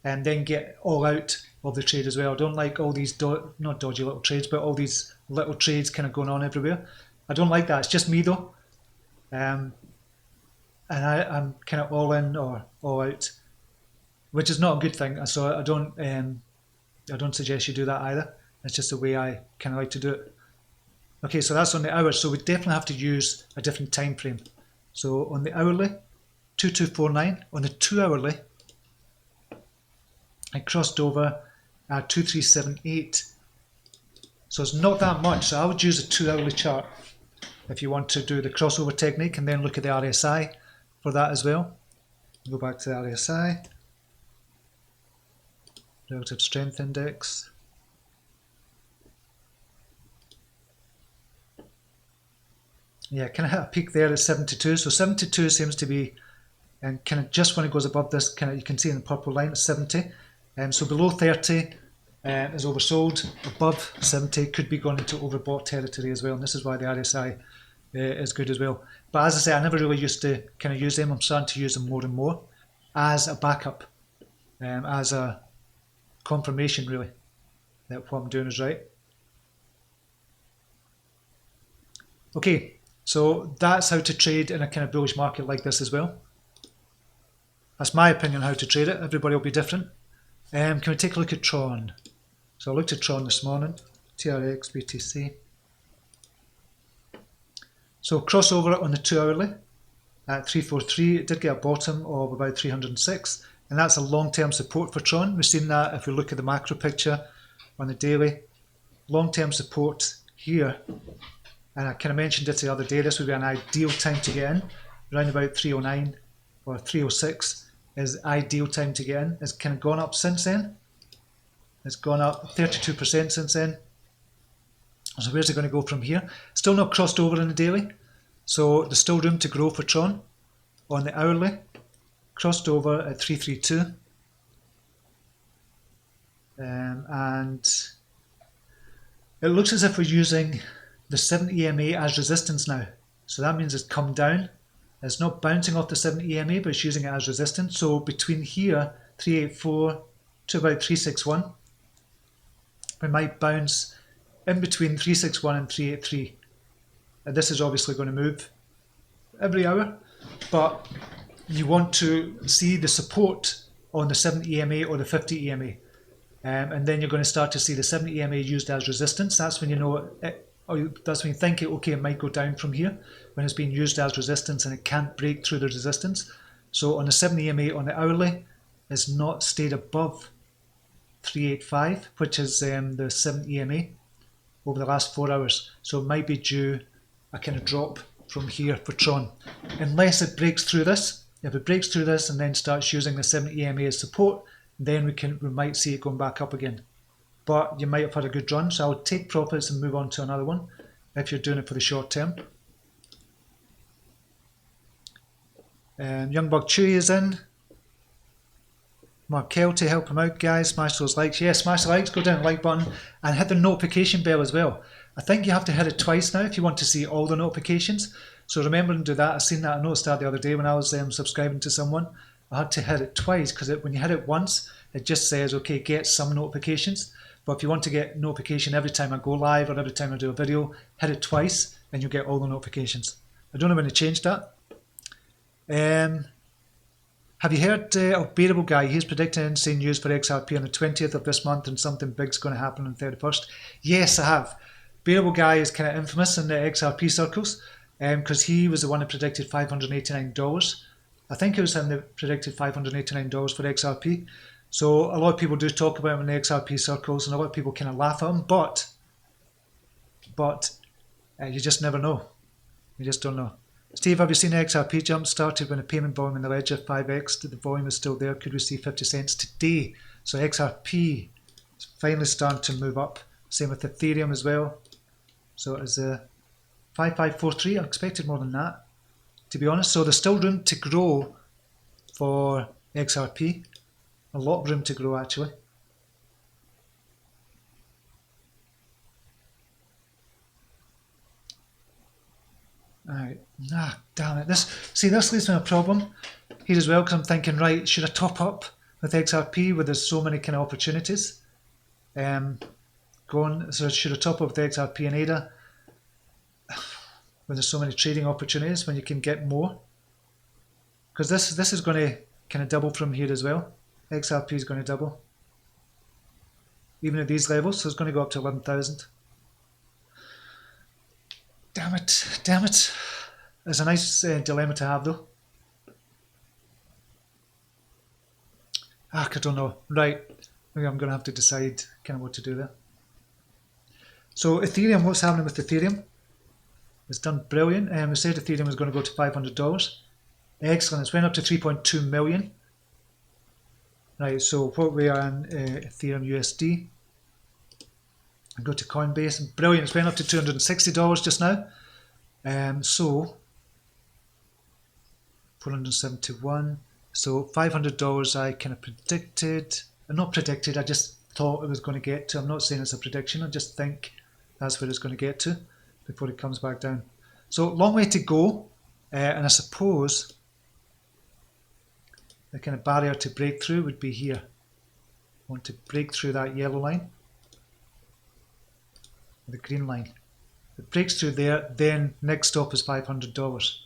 and then get all out of the trade as well. I don't like all these, not dodgy little trades, but all these little trades kind of going on everywhere. I don't like that. It's just me though. And I'm kind of all in or all out, which is not a good thing. So I don't suggest you do that either. It's just the way I kind of like to do it. Okay, so that's on the hours. So we definitely have to use a different time frame. So on the hourly, 2249. On the 2 hourly, it crossed over at 2378. So it's not that much. So I would use a 2 hourly chart if you want to do the crossover technique, and then look at the RSI for that as well. Go back to the RSI, Relative Strength Index. Yeah, kind of hit a peak there at 72. So 72 seems to be, and kind of just when it goes above this, kind of you can see in the purple line, it's 70. So below 30 is oversold. Above 70 could be going into overbought territory as well. And this is why the RSI is good as well. But as I say, I never really used to kind of use them. I'm starting to use them more and more as a backup, as a confirmation really that what I'm doing is right. Okay, so that's how to trade in a kind of bullish market like this as well. That's my opinion on how to trade it. Everybody will be different. Can we take a look at Tron? So I looked at Tron this morning, TRX, BTC. So crossover on the 2 hourly at 343. It did get a bottom of about 306, and that's a long-term support for Tron. We've seen that if we look at the macro picture on the daily. Long-term support here, and I kind of mentioned it the other day, this would be an ideal time to get in. Around about 309 or 306 is ideal time to get in. It's kind of gone up since then. It's gone up 32% since then. So where's it going to go from here? Still not crossed over in the daily. So there's still room to grow for Tron. On the hourly, crossed over at 332. And it looks as if we're using the 7 EMA as resistance now. So that means it's come down. It's not bouncing off the 7 EMA, but it's using it as resistance. So between here, 384 to about 361, we might bounce in between 361 and 383. And this is obviously going to move every hour, but you want to see the support on the 7 EMA or the 50 EMA. And then you're going to start to see the 7 EMA used as resistance. That's when you know it, or that's when you think it might go down from here, when it's being used as resistance and it can't break through the resistance. So on the 7 EMA on the hourly, it's not stayed above 385, which is the 7 EMA over the last 4 hours. So it might be due a kind of drop from here for Tron, unless it breaks through this. If it breaks through this and then starts using the 7 EMA as support, then we might see it going back up again. But you might have had a good run, so I would take profits and move on to another one if you're doing it for the short term. Young Buck Chewy is in. Markel to help him out, guys. Smash those likes. Yeah, smash the likes, go down the like button, and hit the notification bell as well. I think you have to hit it twice now if you want to see all the notifications. So remember and do that. I seen that. I noticed that the other day when I was subscribing to someone. I had to hit it twice because when you hit it once, it just says, okay, get some notifications. But if you want to get notification every time I go live or every time I do a video, hit it twice and you'll get all the notifications. I don't know when they changed that. Have you heard of Bearable Guy? He's predicting insane news for XRP on the 20th of this month and something big's going to happen on the 31st. Yes, I have. Bearable Guy is kind of infamous in the XRP circles because he was the one that predicted $589. I think it was him that predicted $589 for XRP. So a lot of people do talk about him in the XRP circles and a lot of people kind of laugh at him, but you just never know. You just don't know. Steve, have you seen the XRP jump started when the payment volume in the ledger 5x? The volume is still there. Could we see 50 cents today? So XRP is finally starting to move up. Same with Ethereum as well. So it is 5543. I expected more than that, to be honest. So there's still room to grow for XRP. A lot of room to grow, actually. Alright, damn it. This leads to a problem here as well, because I'm thinking, right, should I top up with XRP where there's so many kind of opportunities? So should I top up with XRP and ADA when there's so many trading opportunities when you can get more? Because this is going to kind of double from here as well. XRP is going to double. Even at these levels, so it's going to go up to 11,000. Damn it. It's a nice dilemma to have though. I don't know. Right, maybe I'm going to have to decide kind of what to do there. So Ethereum, what's happening with Ethereum? It's done brilliant. We said Ethereum was going to go to $500. Excellent, it's went up to 3.2 million. Right, so what we are in Ethereum USD. And go to Coinbase. Brilliant, it's went up to $260 just now. So 471. So $500 I kind of predicted. Not predicted, I just thought it was going to get to. I'm not saying it's a prediction, I just think that's where it's going to get to before it comes back down. So long way to go. And I suppose the kind of barrier to break through would be here. I want to break through that yellow line. The green line. If it breaks through there, then next stop is $500.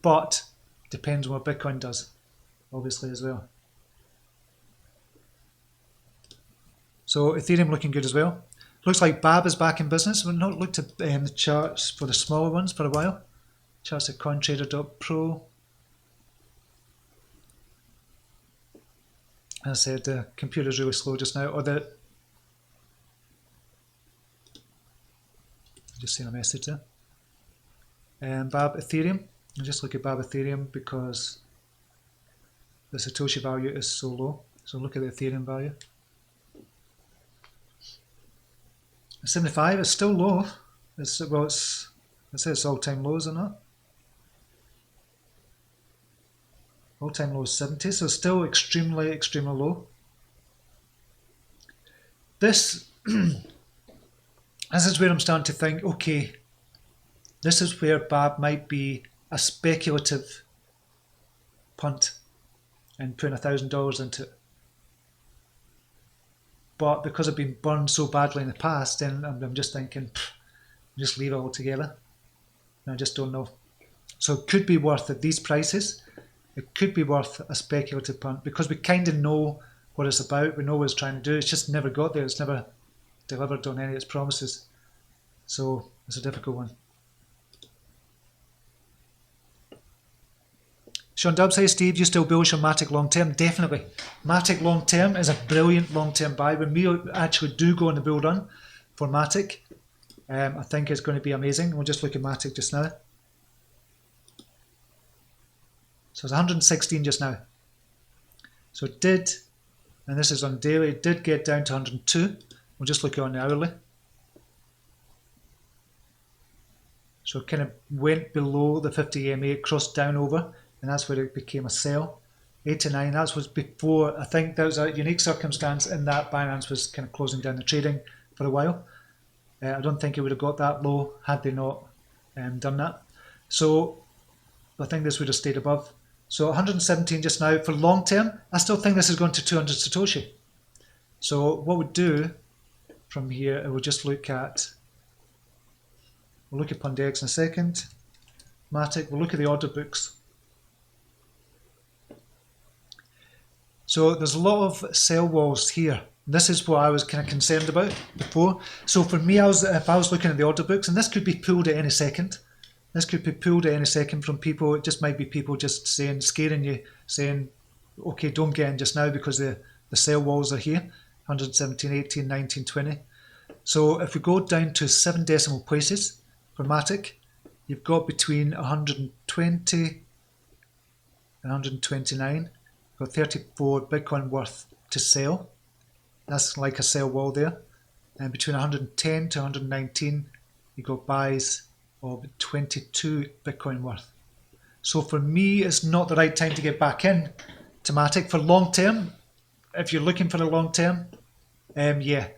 But depends on what Bitcoin does, obviously, as well. So Ethereum looking good as well. Looks like BAB is back in business. We've not looked at the charts for the smaller ones for a while. Charts at cointrader.pro. As I said, the computer's really slow just now. Or just seen a message there. BAB Ethereum. I'll just look at BAB Ethereum because the Satoshi value is so low. So look at the Ethereum value. 75 is still low. It says it's all-time low, isn't it? All-time low is 70, so still extremely, extremely low. This is where I'm starting to think, okay, this is where BAB might be a speculative punt and putting $1,000 into it. But because I've been burned so badly in the past, then I'm just thinking, just leave it altogether. And I just don't know. So it could be worth, at these prices, it could be worth a speculative punt because we kind of know what it's about. We know what it's trying to do. It's just never got there. It's never delivered on any of its promises. So it's a difficult one. Sean Dubs, hey Steve, you still bullish on Matic long term? Definitely. Matic long term is a brilliant long term buy. When we actually do go on the bull run for Matic, I think it's going to be amazing. We'll just look at Matic just now. So it's 116 just now. So it did, and this is on daily, it did get down to 102. We'll just look on the hourly. So it kind of went below the 50 EMA, it crossed down over, and that's where it became a sell. 8 to 9, that was before, I think that was a unique circumstance in that Binance was kind of closing down the trading for a while. I don't think it would have got that low had they not done that. So I think this would have stayed above. So 117 just now. For long term, I still think this is going to 200 Satoshi. So what we'll do from here, we'll just look at, Pundi X in a second. Matic, we'll look at the order books. So there's a lot of sell walls here. This is what I was kind of concerned about before. So for me, if I was looking at the order books, and this could be pulled at any second. This could be pulled at any second from people. It just might be people just saying, scaring you, saying, okay, don't get in just now because the sell walls are here. 117, 18, 19, 20. So if we go down to 7 decimal places for Matic, you've got between 120 and 129. Got 34 Bitcoin worth to sell. That's like a sell wall there. And between 110 to 119, you got buys of 22 Bitcoin worth. So for me, it's not the right time to get back in to Matic. For long term, if you're looking for a long term, yeah.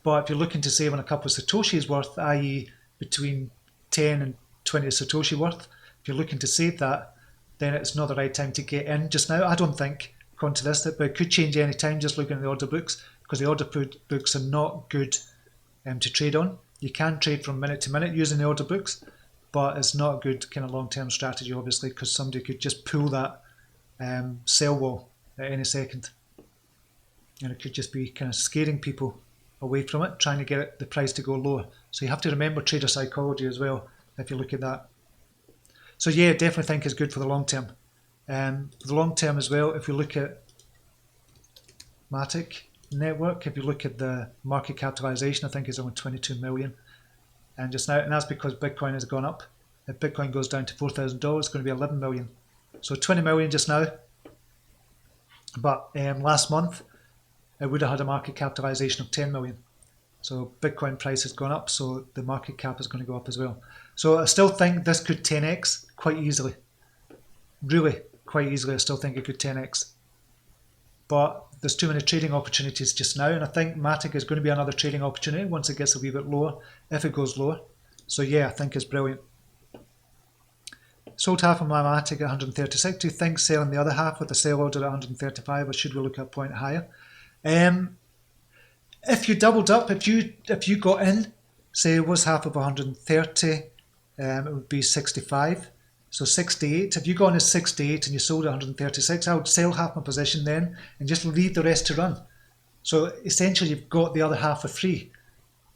But if you're looking to save on a couple of Satoshis worth, i.e. between 10 and 20 Satoshi worth, if you're looking to save that, then it's not the right time to get in just now. I don't think, according to this, but it could change any time just looking at the order books, because the order books are not good to trade on. You can trade from minute to minute using the order books, but it's not a good kind of long-term strategy, obviously, because somebody could just pull that sell wall at any second. And it could just be kind of scaring people away from it, trying to get the price to go lower. So you have to remember trader psychology as well, if you look at that. So yeah, definitely think it's good for the long term. For the long term as well, if you look at Matic network, if you look at the market capitalization, I think it's only 22 million. And just now, and that's because Bitcoin has gone up. If Bitcoin goes down to $4,000, it's going to be 11 million. So 20 million just now. But last month, it would have had a market capitalization of 10 million. So Bitcoin price has gone up, so the market cap is going to go up as well. So I still think this could 10x quite easily. Really, quite easily, I still think it could 10x. But there's too many trading opportunities just now, and I think Matic is going to be another trading opportunity once it gets a wee bit lower, if it goes lower. So yeah, I think it's brilliant. Sold half of my Matic at 136. Do you think selling the other half with the sell order at 135, or should we look at a point higher? If you doubled up, if you got in, say it was half of 130, it would be 65. So 68. If you got in at 68 and you sold at 136, I would sell half my position then and just leave the rest to run. So essentially, you've got the other half for free.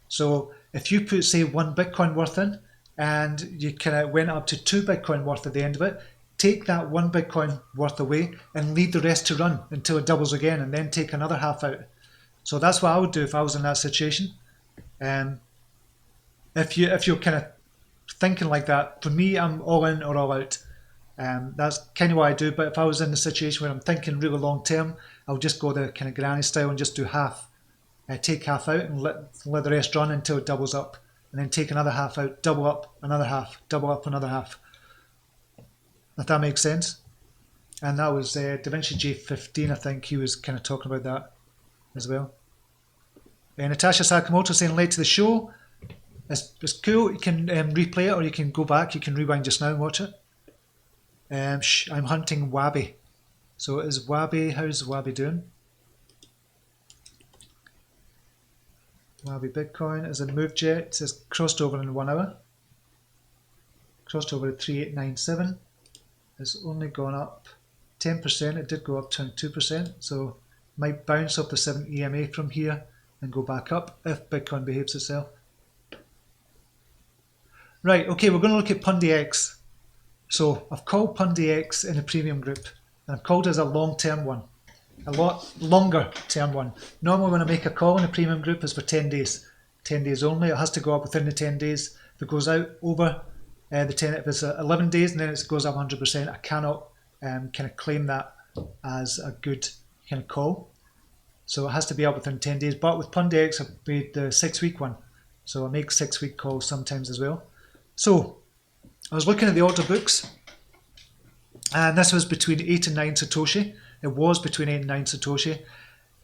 So if you put, say, 1 Bitcoin worth in and you kind of went up to 2 Bitcoin worth at the end of it, take that 1 Bitcoin worth away and leave the rest to run until it doubles again, and then take another half out. So that's what I would do if I was in that situation. If you're kind of thinking like that, for me, I'm all in or all out. That's kind of what I do. But if I was in the situation where I'm thinking really long term, I'll just go the kind of granny style and just do half. Take half out and let the rest run until it doubles up, and then take another half out, double up another half, double up another half. If that makes sense. And that was DaVinci J15, I think he was kind of talking about that as well. Natasha Sakamoto saying late to the show. It's cool. You can replay it, or you can go back. You can rewind just now and watch it. I'm hunting Wabi. So is Wabi, how's Wabi doing? Wabi Bitcoin is a move jet. It's crossed over in 1 hour. Crossed over at 3897. It's only gone up 10%. It did go up 22%. So might bounce up the 7 EMA from here and go back up if Bitcoin behaves itself. Right, okay, we're going to look at Pundi X. So I've called Pundi X in a premium group, and I've called it as a long-term one, a lot longer-term one. Normally when I make a call in a premium group, it's for 10 days. 10 days only. It has to go up within the 10 days. If it goes out over the 10, if it's 11 days and then it goes up 100%, I cannot kind of claim that as a good kind of call. So it has to be up within 10 days. But with Pundi X, I've made the 6-week one. So I make 6-week calls sometimes as well. So I was looking at the order books, and this was between 8 and 9 Satoshi. It was between 8 and 9 Satoshi.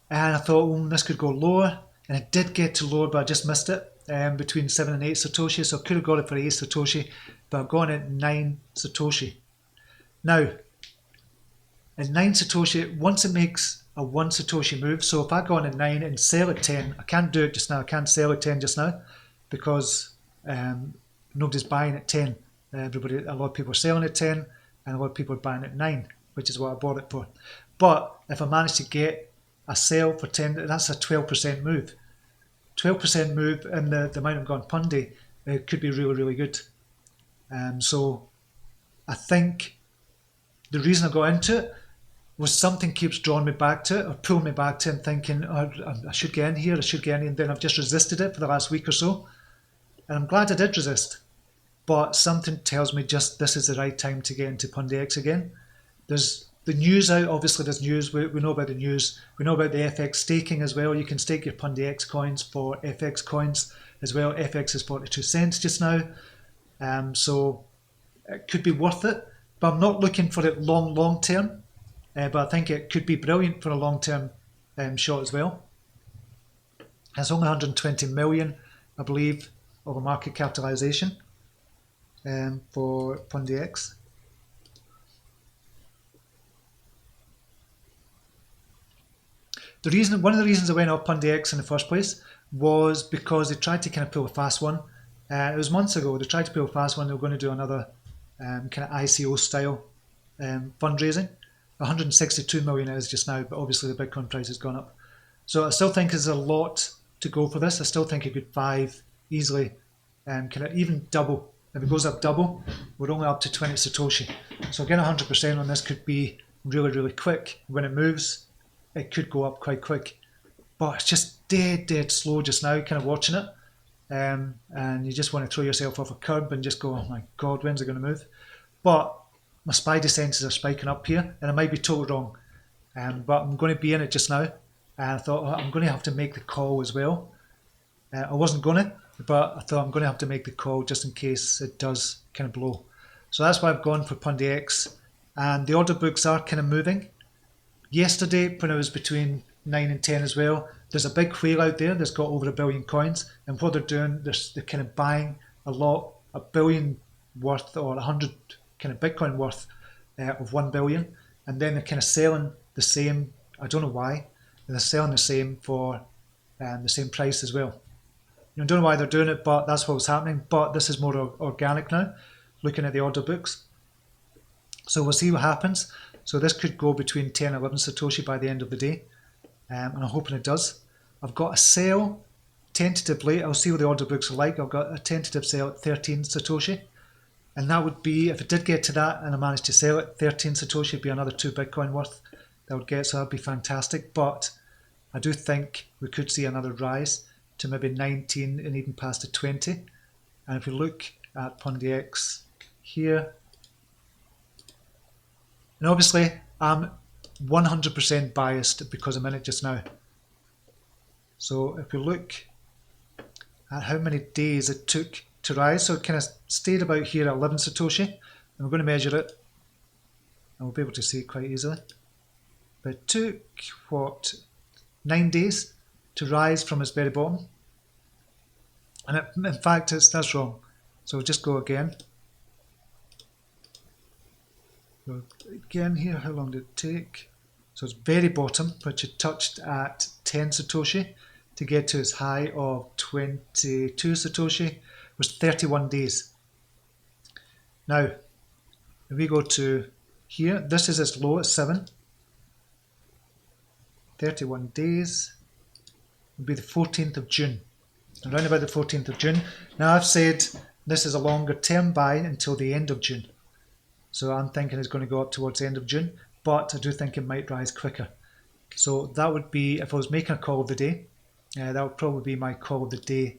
And I thought, this could go lower. And it did get to lower, but I just missed it. Between 7 and 8 Satoshi. So I could have got it for 8 Satoshi, but I've gone at 9 Satoshi. Now, at 9 Satoshi, once it makes a 1 Satoshi move, so if I go on at 9 and sell at 10, I can't do it just now. I can't sell at 10 just now because nobody's buying at 10. A lot of people are selling at 10 and a lot of people are buying at 9, which is what I bought it for. But if I manage to get a sell for 10, that's a 12% move. 12% move in the amount I've got on Pundi, it could be really, really good. So I think the reason I got into it was something keeps drawing me back to it or pulling me back to it and thinking, I should get in here, and then I've just resisted it for the last week or so. And I'm glad I did resist. But something tells me just this is the right time to get into Pundi X again. There's the news out, obviously there's news, we know about the news, we know about the FX staking as well. You can stake your Pundi X coins for FX coins as well. FX is 42 cents just now, so it could be worth it, but I'm not looking for it long term, but I think it could be brilliant for a long term shot as well. It's only 120 million, I believe, of a market capitalization for Pundi X. One of the reasons I went off Pundi X in the first place was because they tried to kind of pull a fast one. It was months ago. They tried to pull a fast one. They were going to do another kind of ICO style fundraising. 162 million it is just now, but obviously the Bitcoin price has gone up. So I still think there's a lot to go for this. I still think it could 5 easily, kind of even double. If it goes up double, we're only up to 20 Satoshi. So again, 100% on this could be really, really quick. When it moves, it could go up quite quick, but it's just dead slow just now, kind of watching it, and you just want to throw yourself off a curb and just go, oh my god, when's it going to move? But my spidey senses are spiking up here, and I might be totally wrong, but I'm going to be in it just now, and I thought I'm going to have to make the call as well. I wasn't going to, but I thought I'm going to have to make the call just in case it does kind of blow. So that's why I've gone for Pundi X, and the order books are kind of moving. Yesterday, when it was between 9 and 10 as well, there's a big whale out there that's got over 1 billion coins, and what they're doing, they're kind of buying a billion worth or 100 kind of Bitcoin worth of 1 billion, and then they're kind of selling the same. I don't know why they're selling the same for the same price as well. I don't know why they're doing it, but that's what was happening. But this is more organic now, looking at the order books. So we'll see what happens. So this could go between 10 and 11 Satoshi by the end of the day, and I'm hoping it does. I've got a sale tentatively. I'll see what the order books are like. I've got a tentative sale at 13 Satoshi, and that would be, if it did get to that and I managed to sell it, 13 Satoshi would be another 2 Bitcoin worth that would get, so that'd be fantastic. But I do think we could see another rise to maybe 19 and even past to 20. And if we look at Pundi X here, and obviously I'm 100% biased because I'm in it just now. So if we look at how many days it took to rise, so it kind of stayed about here at 11 Satoshi, and we're going to measure it, and we'll be able to see it quite easily. But it took, 9 days to rise from its very bottom. And in fact, that's wrong. So we'll just go again. So again here, how long did it take? So it's very bottom, which it touched at 10 Satoshi to get to its high of 22 Satoshi, was 31 days. Now, if we go to here, this is its low at 7. 31 days would be the 14th of June. Around about the 14th of June. Now I've said this is a longer term buy until the end of June. So I'm thinking it's going to go up towards the end of June, but I do think it might rise quicker. So that would be, if I was making a call of the day, that would probably be my call of the day.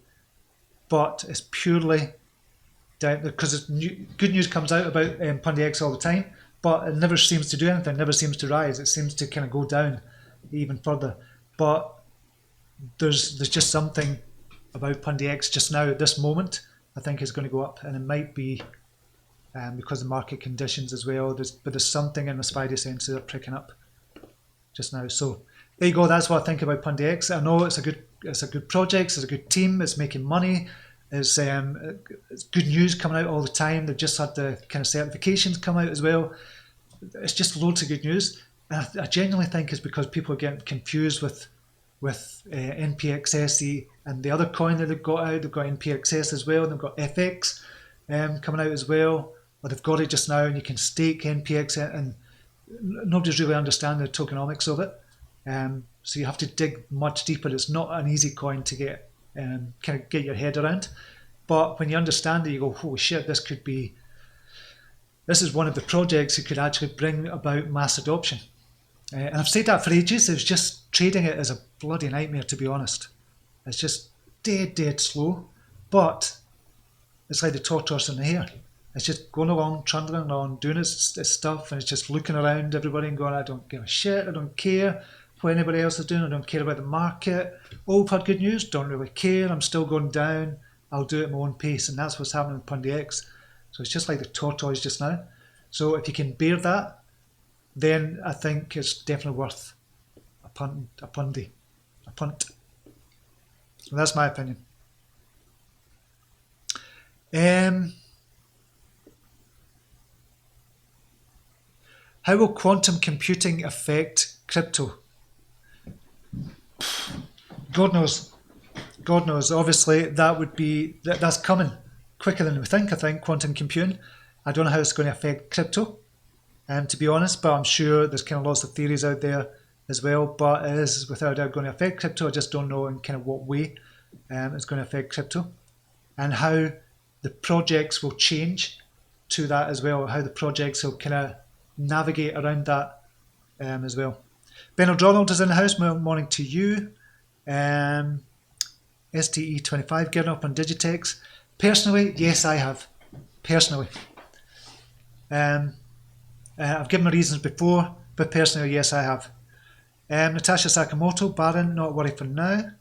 But it's purely down, because good news comes out about Pundi X all the time, but it never seems to do anything, never seems to rise. It seems to kind of go down even further. But there's just something about Pundi X just now at this moment. I think is going to go up, and it might be because of market conditions as well. But there's something in the spidey senses that are pricking up. just now. So there you go. That's what I think about Pundi X. I know it's a good project. It's a good team. It's making money. It's good news coming out all the time. They've just had the kind of certifications come out as well. It's just loads of good news. And I genuinely think it's because people are getting confused with NPXS and the other coin that they've got out. They've got NPXS as well. They've got FX coming out as well. Or they've got it just now, and you can stake NPX, and nobody's really understanding the tokenomics of it. So you have to dig much deeper. It's not an easy coin to get kind of get your head around. But when you understand it, you go, holy shit, this is one of the projects that could actually bring about mass adoption. And I've said that for ages. It's just trading it is a bloody nightmare, to be honest. It's just dead slow. But it's like the tortoise and the hare. It's just going along, trundling along, doing its stuff, and it's just looking around everybody and going, I don't give a shit, I don't care what anybody else is doing, I don't care about the market. Oh, we've had good news, don't really care, I'm still going down, I'll do it at my own pace, and that's what's happening with Pundi X. So it's just like the tortoise just now. So if you can bear that, then I think it's definitely worth a punt. So that's my opinion. How will quantum computing affect crypto? God knows. Obviously, that's coming quicker than we think. I think quantum computing. I don't know how it's going to affect crypto, to be honest. But I'm sure there's kind of lots of theories out there as well. But it is without a doubt going to affect crypto. I just don't know in kind of what way it's going to affect crypto, and how the projects will change to that as well. How the projects will kind of navigate around that as well. Bernard Ronald is in the house. Morning to you. STE25, getting up on Digitex. Personally, yes, I have. Personally. I've given my reasons before, but personally, yes, I have. Natasha Sakamoto, Baron, not worried for now.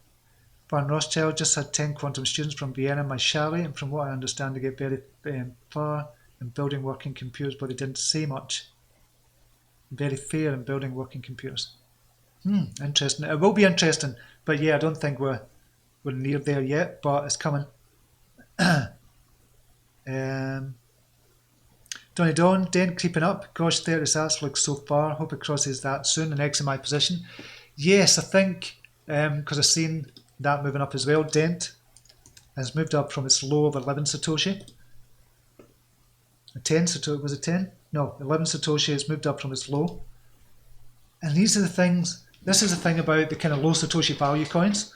Baron Rothschild just had 10 quantum students from Vienna, my chalet, and from what I understand, they get very far in building working computers, but they didn't say much. Very fair in building working computers. Interesting. It will be interesting, but yeah, I don't think we're near there yet, but it's coming. Donny Dawn, Dent creeping up. Gosh, 30 sats looks so far. Hope it crosses that soon. The next in my position. Yes, I think because I've seen that moving up as well. Dent has moved up from its low of 11 Satoshi. 10 Satoshi, was it 10? No, 11 Satoshi has moved up from its low. And these are the things, this is the thing about the kind of low Satoshi value coins.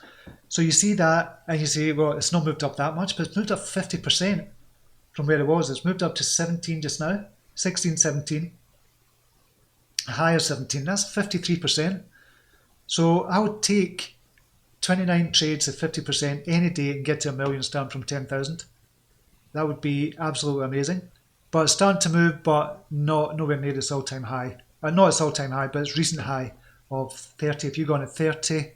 So you see that and you say, well, it's not moved up that much, but it's moved up 50% from where it was. It's moved up to 17 just now, 16, 17, a higher 17, that's 53%. So I would take 29 trades at 50% any day and get to $1 million starting from 10,000. That would be absolutely amazing. But it's starting to move, but nowhere near its all-time high. Not its all-time high, but its recent high of 30. If you go on at 30,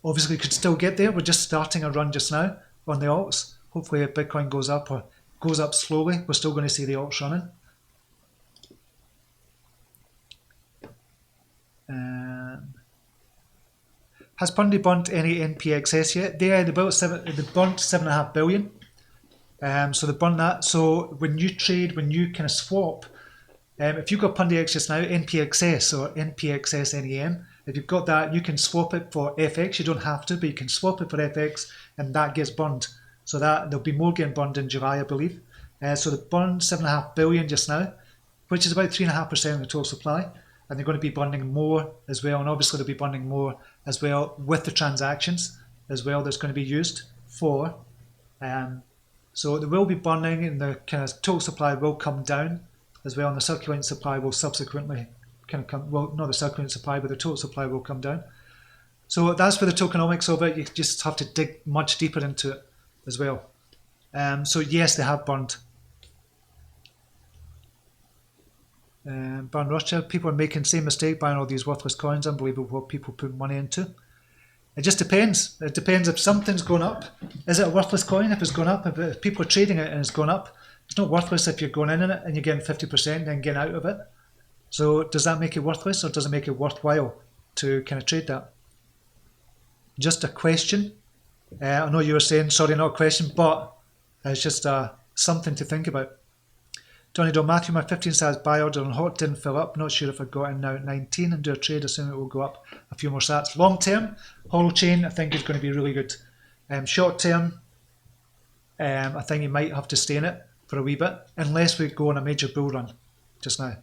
obviously you could still get there. We're just starting a run just now on the alts. Hopefully if Bitcoin goes up or goes up slowly, we're still going to see the alts running. Has Pundi burnt any NPXS yet? They burnt 7.5 billion. So they burn that. So when you trade, when you kind of swap, if you've got Pundi X just now, NPXS or NPXS NEM, if you've got that, you can swap it for FX. You don't have to, but you can swap it for FX, and that gets burned. So that there'll be more getting burned in July, I believe. So they burned 7.5 billion just now, which is about 3.5% of the total supply, and they're going to be burning more as well. And obviously they'll be burning more as well with the transactions as well. That's going to be used for. So they will be burning, and the kind of total supply will come down as well, and the circulating supply will subsequently kind of come, well, not the circulating supply, but the total supply will come down. So that's for the tokenomics of it. You just have to dig much deeper into it as well. So yes, they have burned. Baron Rothschild, people are making the same mistake buying all these worthless coins. Unbelievable what people put money into. It just depends. It depends if something's going up. Is it a worthless coin if it's going up? If people are trading it and it's going up, it's not worthless if you're going in it and you're getting 50% and then getting out of it. So does that make it worthless, or does it make it worthwhile to kind of trade that? Just a question. I know you were saying, sorry, not a question, but it's just something to think about. Donny Don Matthew, my 15 sats buy order on hot didn't fill up. Not sure if I got in now at 19 and do a trade, assuming it will go up a few more sats. Long term, Hollow Chain I think is going to be really good. Short term, I think you might have to stay in it for a wee bit, unless we go on a major bull run just now.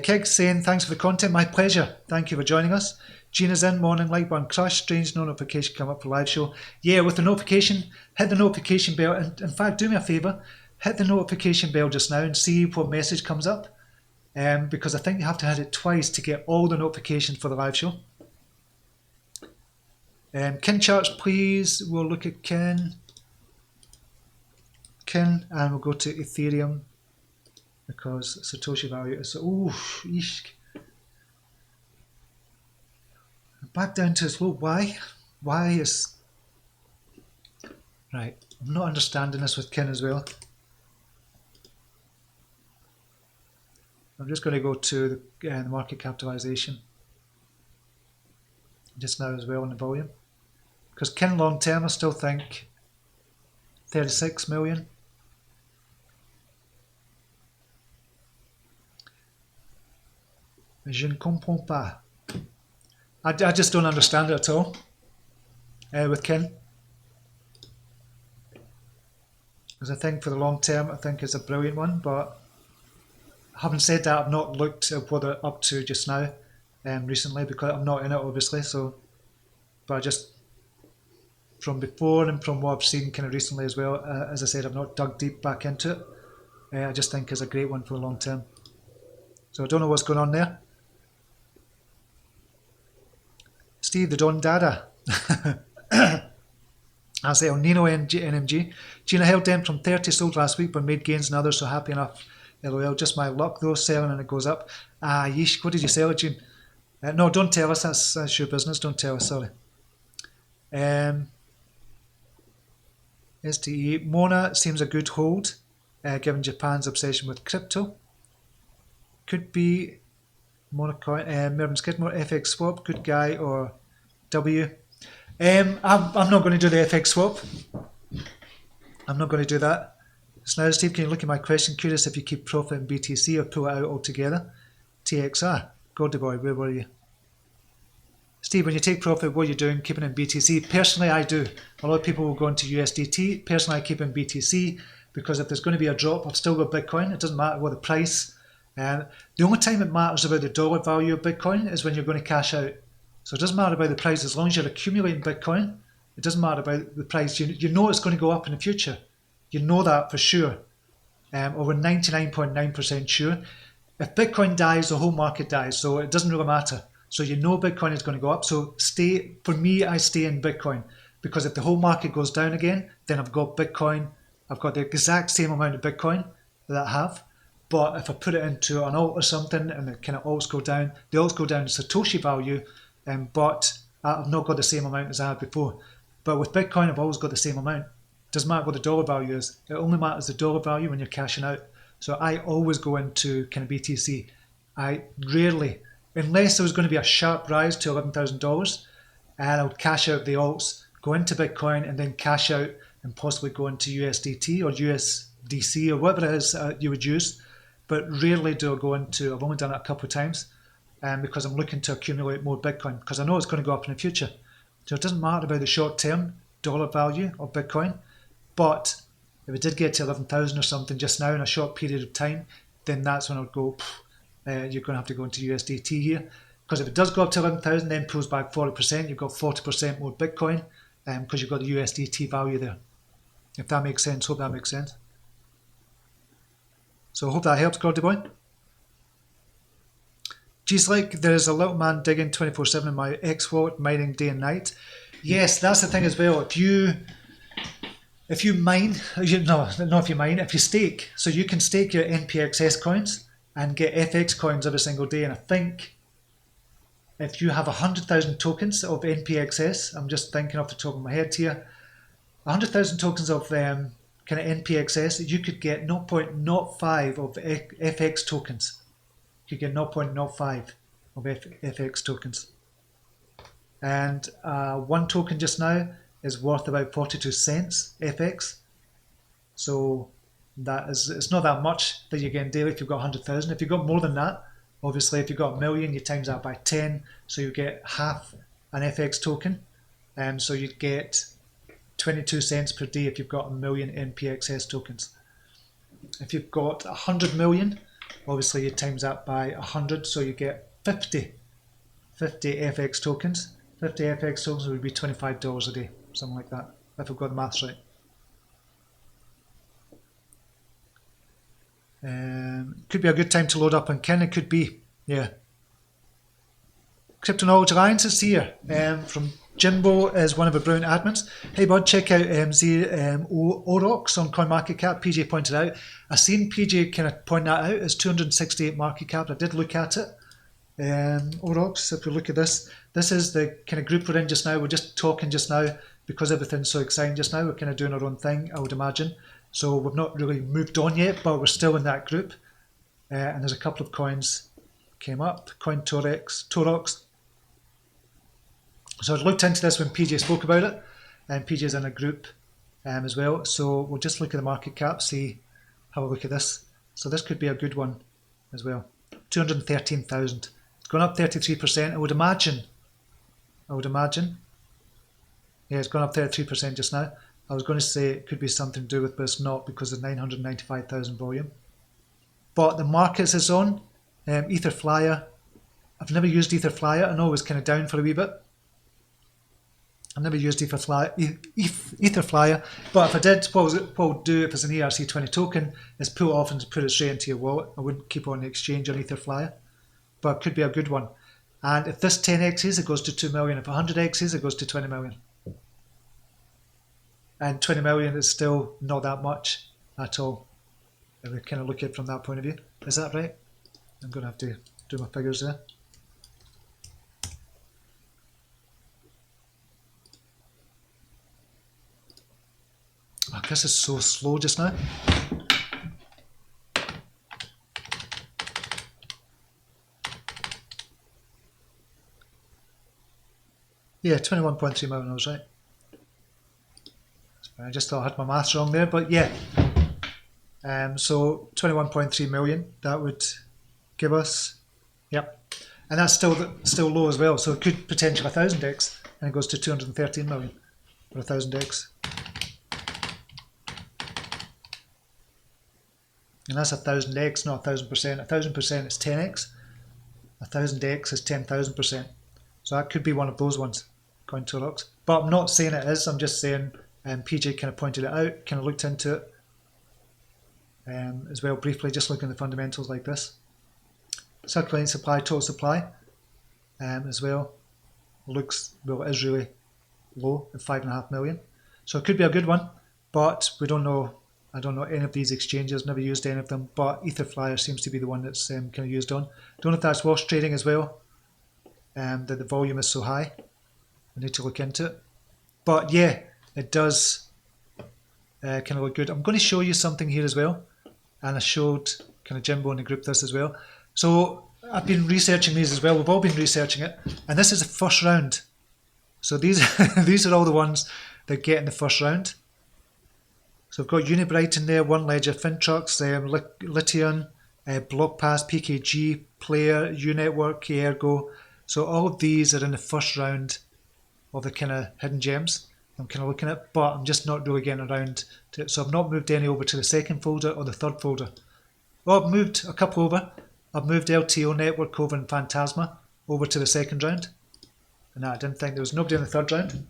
Kig saying, thanks for the content, my pleasure. Thank you for joining us. Gina's in, morning, like button crush, strange no notification come up for live show. Yeah, with the notification, hit the notification bell, and in fact, do me a favour, hit the notification bell just now and see what message comes up, because I think you have to hit it twice to get all the notifications for the live show. Kin charts, please. We'll look at Kin, and we'll go to Ethereum, because Satoshi value is, back down to its low. Why is, right, I'm not understanding this with Kin as well. I'm just going to go to the market capitalization just now as well in the volume, because Kin long term I still think 36 million. Je ne comprends pas. I just don't understand it at all with Kin. Because I think for the long term, I think it's a brilliant one. But having said that, I've not looked at what they're up to just now recently, because I'm not in it, obviously. So, but I just, from before and from what I've seen kind of recently as well, as I said, I've not dug deep back into it. I just think it's a great one for the long term. So I don't know what's going on there. Steve, the Don Dada. I say El Nino NMG. Gina held them from 30, sold last week, but made gains in others, so happy enough. LOL, just my luck though, selling and it goes up. Yeesh, what did you sell it, Gene? No, don't tell us, that's your business, don't tell us, sorry. STE, Mona seems a good hold, given Japan's obsession with crypto. Could be Monocoin, Mervyn Skidmore, FX swap, good guy, or W. I'm not going to do the FX swap. I'm not going to do that. So now, Steve, can you look at my question? Curious if you keep profit in BTC or pull it out altogether. TXR, Gordy boy, where were you? Steve, when you take profit, what are you doing? Keeping in BTC? Personally, I do. A lot of people will go into USDT. Personally, I keep in BTC, because if there's going to be a drop, I've still got Bitcoin. It doesn't matter what the price. The only time it matters about the dollar value of Bitcoin is when you're going to cash out. So it doesn't matter about the price as long as you're accumulating Bitcoin. It doesn't matter about the price. You know it's going to go up in the future. You know that for sure. Or we're 99.9% sure. If Bitcoin dies, the whole market dies. So it doesn't really matter. So you know Bitcoin is going to go up. So for me, I stay in Bitcoin, because if the whole market goes down again, then I've got Bitcoin. I've got the exact same amount of Bitcoin that I have. But if I put it into an alt or something and the kind of alts go down, the alts go down to Satoshi value, but I've not got the same amount as I had before. But with Bitcoin, I've always got the same amount. Doesn't matter what the dollar value is. It only matters the dollar value when you're cashing out. So I always go into kind of BTC. I rarely, unless there was going to be a sharp rise to $11,000, and I would cash out the alts, go into Bitcoin, and then cash out and possibly go into USDT or USDC or whatever it is you would use. But rarely do I go into, I've only done it a couple of times, because I'm looking to accumulate more Bitcoin, because I know it's going to go up in the future. So it doesn't matter about the short-term dollar value of Bitcoin, but if it did get to 11,000 or something just now in a short period of time, then that's when I would go, you're going to have to go into USDT here. Because if it does go up to 11,000, then pulls back 40%, you've got 40% more Bitcoin, because you've got the USDT value there. If that makes sense, hope that makes sense. So I hope that helps, Gordy boy. Geez, like there's a little man digging 24/7 in my X wallet, mining day and night. Yes, that's the thing as well. If you mine, if you stake, so you can stake your NPXS coins and get FX coins every single day. And I think if you have 100,000 tokens of NPXS, I'm just thinking off the top of my head here, 100,000 tokens of kind of NPXS, you could get 0.05 of FX tokens. you get 0.05 of FX tokens. And one token just now is worth about 42 cents FX. So it's not that much that you're getting daily if you've got 100,000. If you've got more than that, obviously if you've got a million, you times that by 10, so you get half an FX token. So you'd get 22 cents per day if you've got a million NPXS tokens. If you've got 100 million, obviously you times that by 100, so you get 50 FX tokens. 50 FX tokens would be $25 a day, something like that, if I've got the maths right. Could be a good time to load up on Kin, it could be, yeah. Crypto Knowledge Alliance is here, from Jimbo is one of the brilliant admins. Hey bud, check out Orox on CoinMarketCap. PJ pointed out. I seen PJ kind of point that out. It's 268 market cap. I did look at it. Orox, if we look at this is the kind of group we're in just now. We're just talking just now because everything's so exciting just now. We're kind of doing our own thing, I would imagine. So we've not really moved on yet, but we're still in that group. And there's a couple of coins came up. Torox. So I looked into this when PJ spoke about it, and PJ's in a group as well. So we'll just look at the market cap, have a look at this. So this could be a good one as well. 213,000. It's gone up 33%. I would imagine. Yeah, it's gone up 33% just now. I was going to say it could be something to do with, but it's not because of 995,000 volume. But the markets is on. Etherflyer. I've never used Etherflyer. I know it was kind of down for a wee bit. I've never used Etherflyer, but if I did, what I'll do if it's an ERC20 token is pull it off and put it straight into your wallet. I wouldn't keep it on the exchange on Etherflyer, but it could be a good one. And if this 10x's, it goes to 2 million. If 100x's, it goes to 20 million. And 20 million is still not that much at all. If we kind of look at it from that point of view. Is that right? I'm going to have to do my figures there. Oh, this is so slow just now. Yeah, 21.3 million, I was right. I just thought I had my maths wrong there, but yeah. So 21.3 million, that would give us, yep. And that's still low as well, so it could potentially 1000x, and it goes to 213 million for 1000x. And that's 1000x, not 1000%. 1000% is 10x. 1000x is 10,000%. So that could be one of those ones, CoinTorox. But I'm not saying it is, I'm just saying PJ kind of pointed it out, kind of looked into it as well briefly, just looking at the fundamentals like this. Circulating supply, total supply as well. Looks, well, it is really low at 5.5 million. So it could be a good one, but we don't know. I don't know any of these exchanges, never used any of them, but Etherflyer seems to be the one that's kind of used on. Don't know if that's wash trading as well, that the volume is so high. We need to look into it. But yeah, it does kind of look good. I'm going to show you something here as well, and I showed kind of Jimbo in the group this as well. So I've been researching these as well. We've all been researching it, and this is the first round. So these these are all the ones that get in the first round. So I've got Unibright in there, One Ledger, Fintrux, Lithium, BlockPass, PKG, Player, Unetwork, Ergo. So all of these are in the first round of the kind of hidden gems I'm kind of looking at, but I'm just not really getting around to it. So I've not moved any over to the second folder or the third folder. Well, I've moved a couple over. I've moved LTO, Network over, and Phantasma over to the second round. And I didn't think there was nobody in the third round.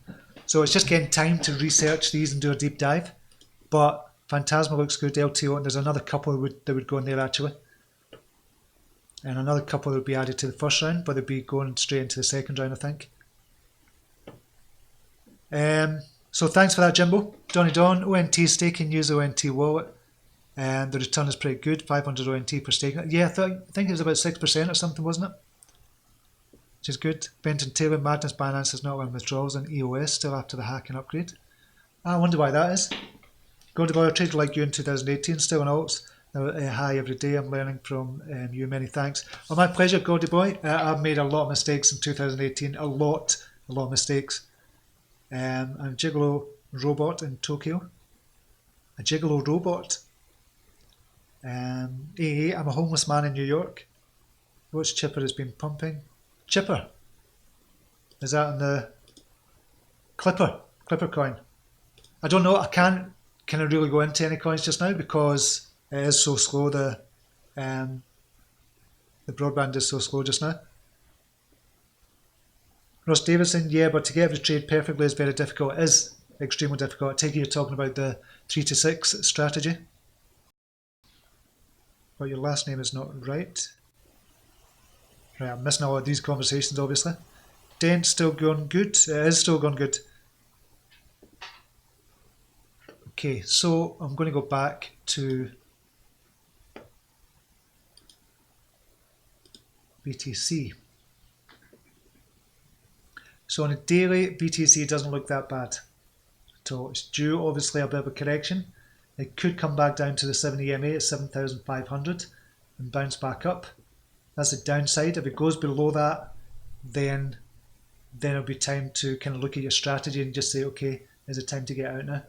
So it's just getting time to research these and do a deep dive. But Phantasma looks good, LTO, and there's another couple that would go in there actually. And another couple that would be added to the first round, but they'd be going straight into the second round, I think. So thanks for that, Jimbo. Donny Don, ONT staking, use ONT wallet. And the return is pretty good, 500 ONT per stake. Yeah, I think it was about 6% or something, wasn't it? Which is good. Benton Taylor, Madness Binance is not allowing withdrawals on EOS still after the hacking upgrade. I wonder why that is. Going to buy a trader like you in 2018, still in alts. Hi every day, I'm learning from you, many thanks. Well, my pleasure, Gordy boy. I've made a lot of mistakes in 2018, a lot of mistakes. I'm a gigolo robot in Tokyo, a gigolo robot. AA, I'm a homeless man in New York. Watch Chipper has been pumping. Chipper, is that on the Clipper coin? I don't know, I can't kind of really go into any coins just now because it is so slow. The broadband is so slow just now. Ross Davidson, yeah, but to get every trade perfectly is very difficult. It is extremely difficult. I take it you're talking about the 3 to 6 strategy. But your last name is not right. Right, I'm missing a lot of these conversations, obviously. Dent still going good. It is still going good. Okay, so I'm going to go back to BTC. So on a daily, BTC doesn't look that bad at all. It's due, obviously, a bit of a correction. It could come back down to the 7 EMA at 7,500 and bounce back up. That's the downside. If it goes below that, then it'll be time to kind of look at your strategy and just say, okay, is it time to get out now?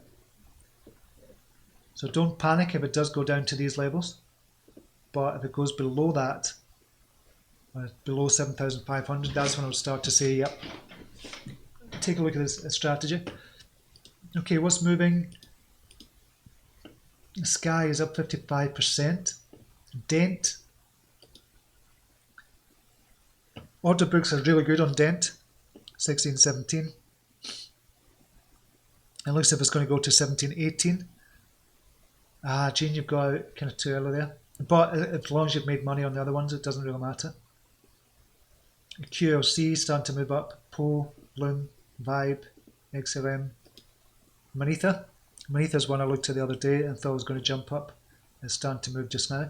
So don't panic if it does go down to these levels. But if it goes below that, below 7,500, that's when I'll start to say, yep, take a look at this strategy. Okay, what's moving? Sky is up 55%. Dent. Order books are really good on Dent, 1617. It looks as if it's going to go to 1718. Gene, you've got out kind of too early there. But as long as you've made money on the other ones, it doesn't really matter. QLC starting to move up. PO, Bloom, Vibe, XRM, Manitha. Manitha's one I looked at the other day and thought was going to jump up. It's starting to move just now.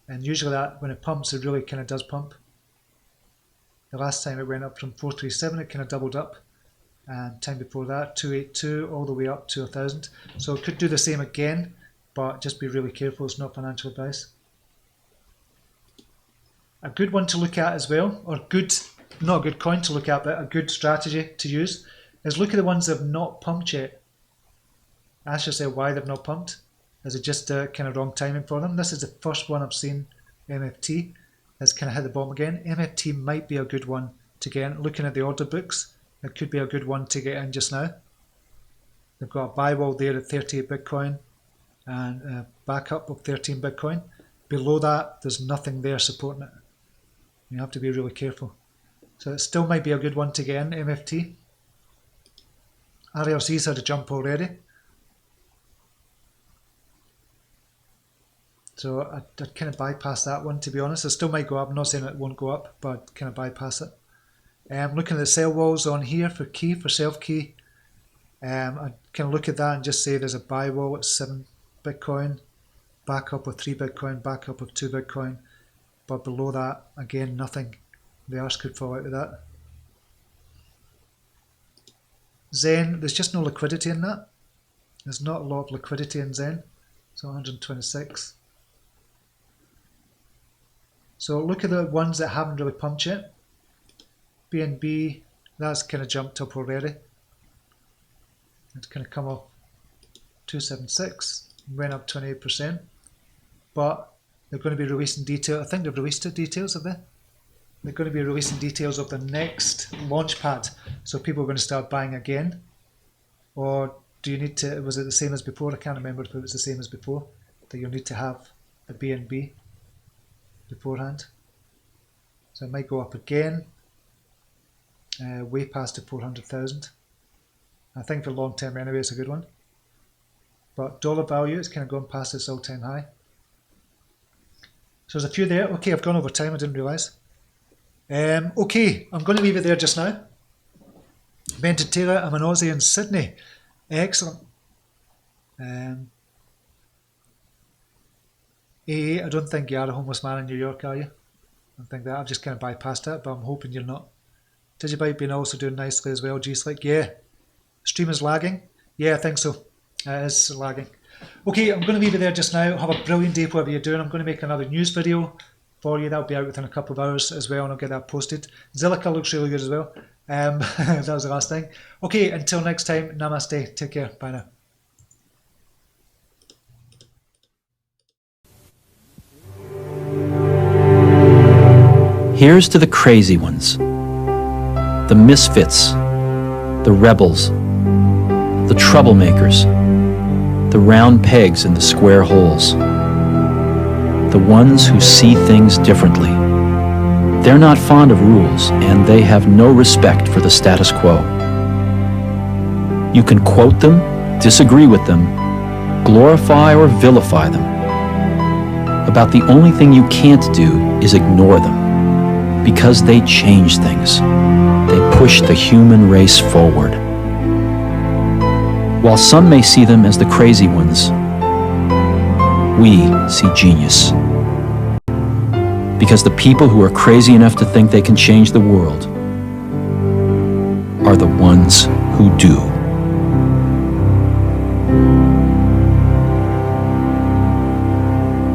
And usually that, when it pumps, it really kind of does pump. The last time it went up from 437, it kind of doubled up. And time before that, 282, all the way up to 1,000. So it could do the same again, but just be really careful. It's not financial advice. A good one to look at as well, or good, not a good coin to look at, but a good strategy to use, is look at the ones that have not pumped yet. Ask yourself why they've not pumped. Is it just kind of wrong timing for them? This is the first one I've seen, MFT, that's kind of hit the bottom again. MFT might be a good one to get in. Looking at the order books, it could be a good one to get in just now. They've got a buy wall there at 38 Bitcoin and a backup of 13 Bitcoin. Below that, there's nothing there supporting it. You have to be really careful. So it still might be a good one to get in, MFT. RLC's had a jump already. So I'd kind of bypass that one, to be honest. It still might go up. I'm not saying it won't go up, but I'd kind of bypass it. I'm looking at the sell walls on here for key, for self-key. I can look at that and just say there's a buy wall at 7 Bitcoin, backup of 3 Bitcoin, backup of 2 Bitcoin. But below that, again, nothing. The arse could fall out of that. Zen, there's just no liquidity in that. There's not a lot of liquidity in Zen. So 126. So look at the ones that haven't really pumped yet. BNB, that's kind of jumped up already. It's kind of come off 276, went up 28%. But they're going to be releasing details. I think they've released the details of that. They're going to be releasing details of the next launch pad. So people are going to start buying again. Or do you need to, was it the same as before? I can't remember if it was the same as before. That you'll need to have a BNB beforehand. So it might go up again. Way past the 400,000. I think for long term anyway, it's a good one. But dollar value is kind of gone past its all-time high. So there's a few there. Okay, I've gone over time, I didn't realise. Okay, I'm going to leave it there just now. Benton Taylor, I'm an Aussie in Sydney. Excellent. AA, I don't think you are a homeless man in New York, are you? I don't think that. I've just kind of bypassed that, but I'm hoping you're not. Digibite been also doing nicely as well. G-Slick, yeah. Stream is lagging. Yeah, I think so. It is lagging. Okay, I'm going to leave it there just now. Have a brilliant day, whatever you're doing. I'm going to make another news video for you. That'll be out within a couple of hours as well, and I'll get that posted. Zilliqa looks really good as well. That was the last thing. Okay, until next time, namaste. Take care. Bye now. Here's to the crazy ones, the misfits, the rebels, the troublemakers, the round pegs in the square holes, the ones who see things differently. They're not fond of rules, and they have no respect for the status quo. You can quote them, disagree with them, glorify or vilify them. About the only thing you can't do is ignore them. Because they change things. They push the human race forward. While some may see them as the crazy ones, we see genius. Because the people who are crazy enough to think they can change the world are the ones who do.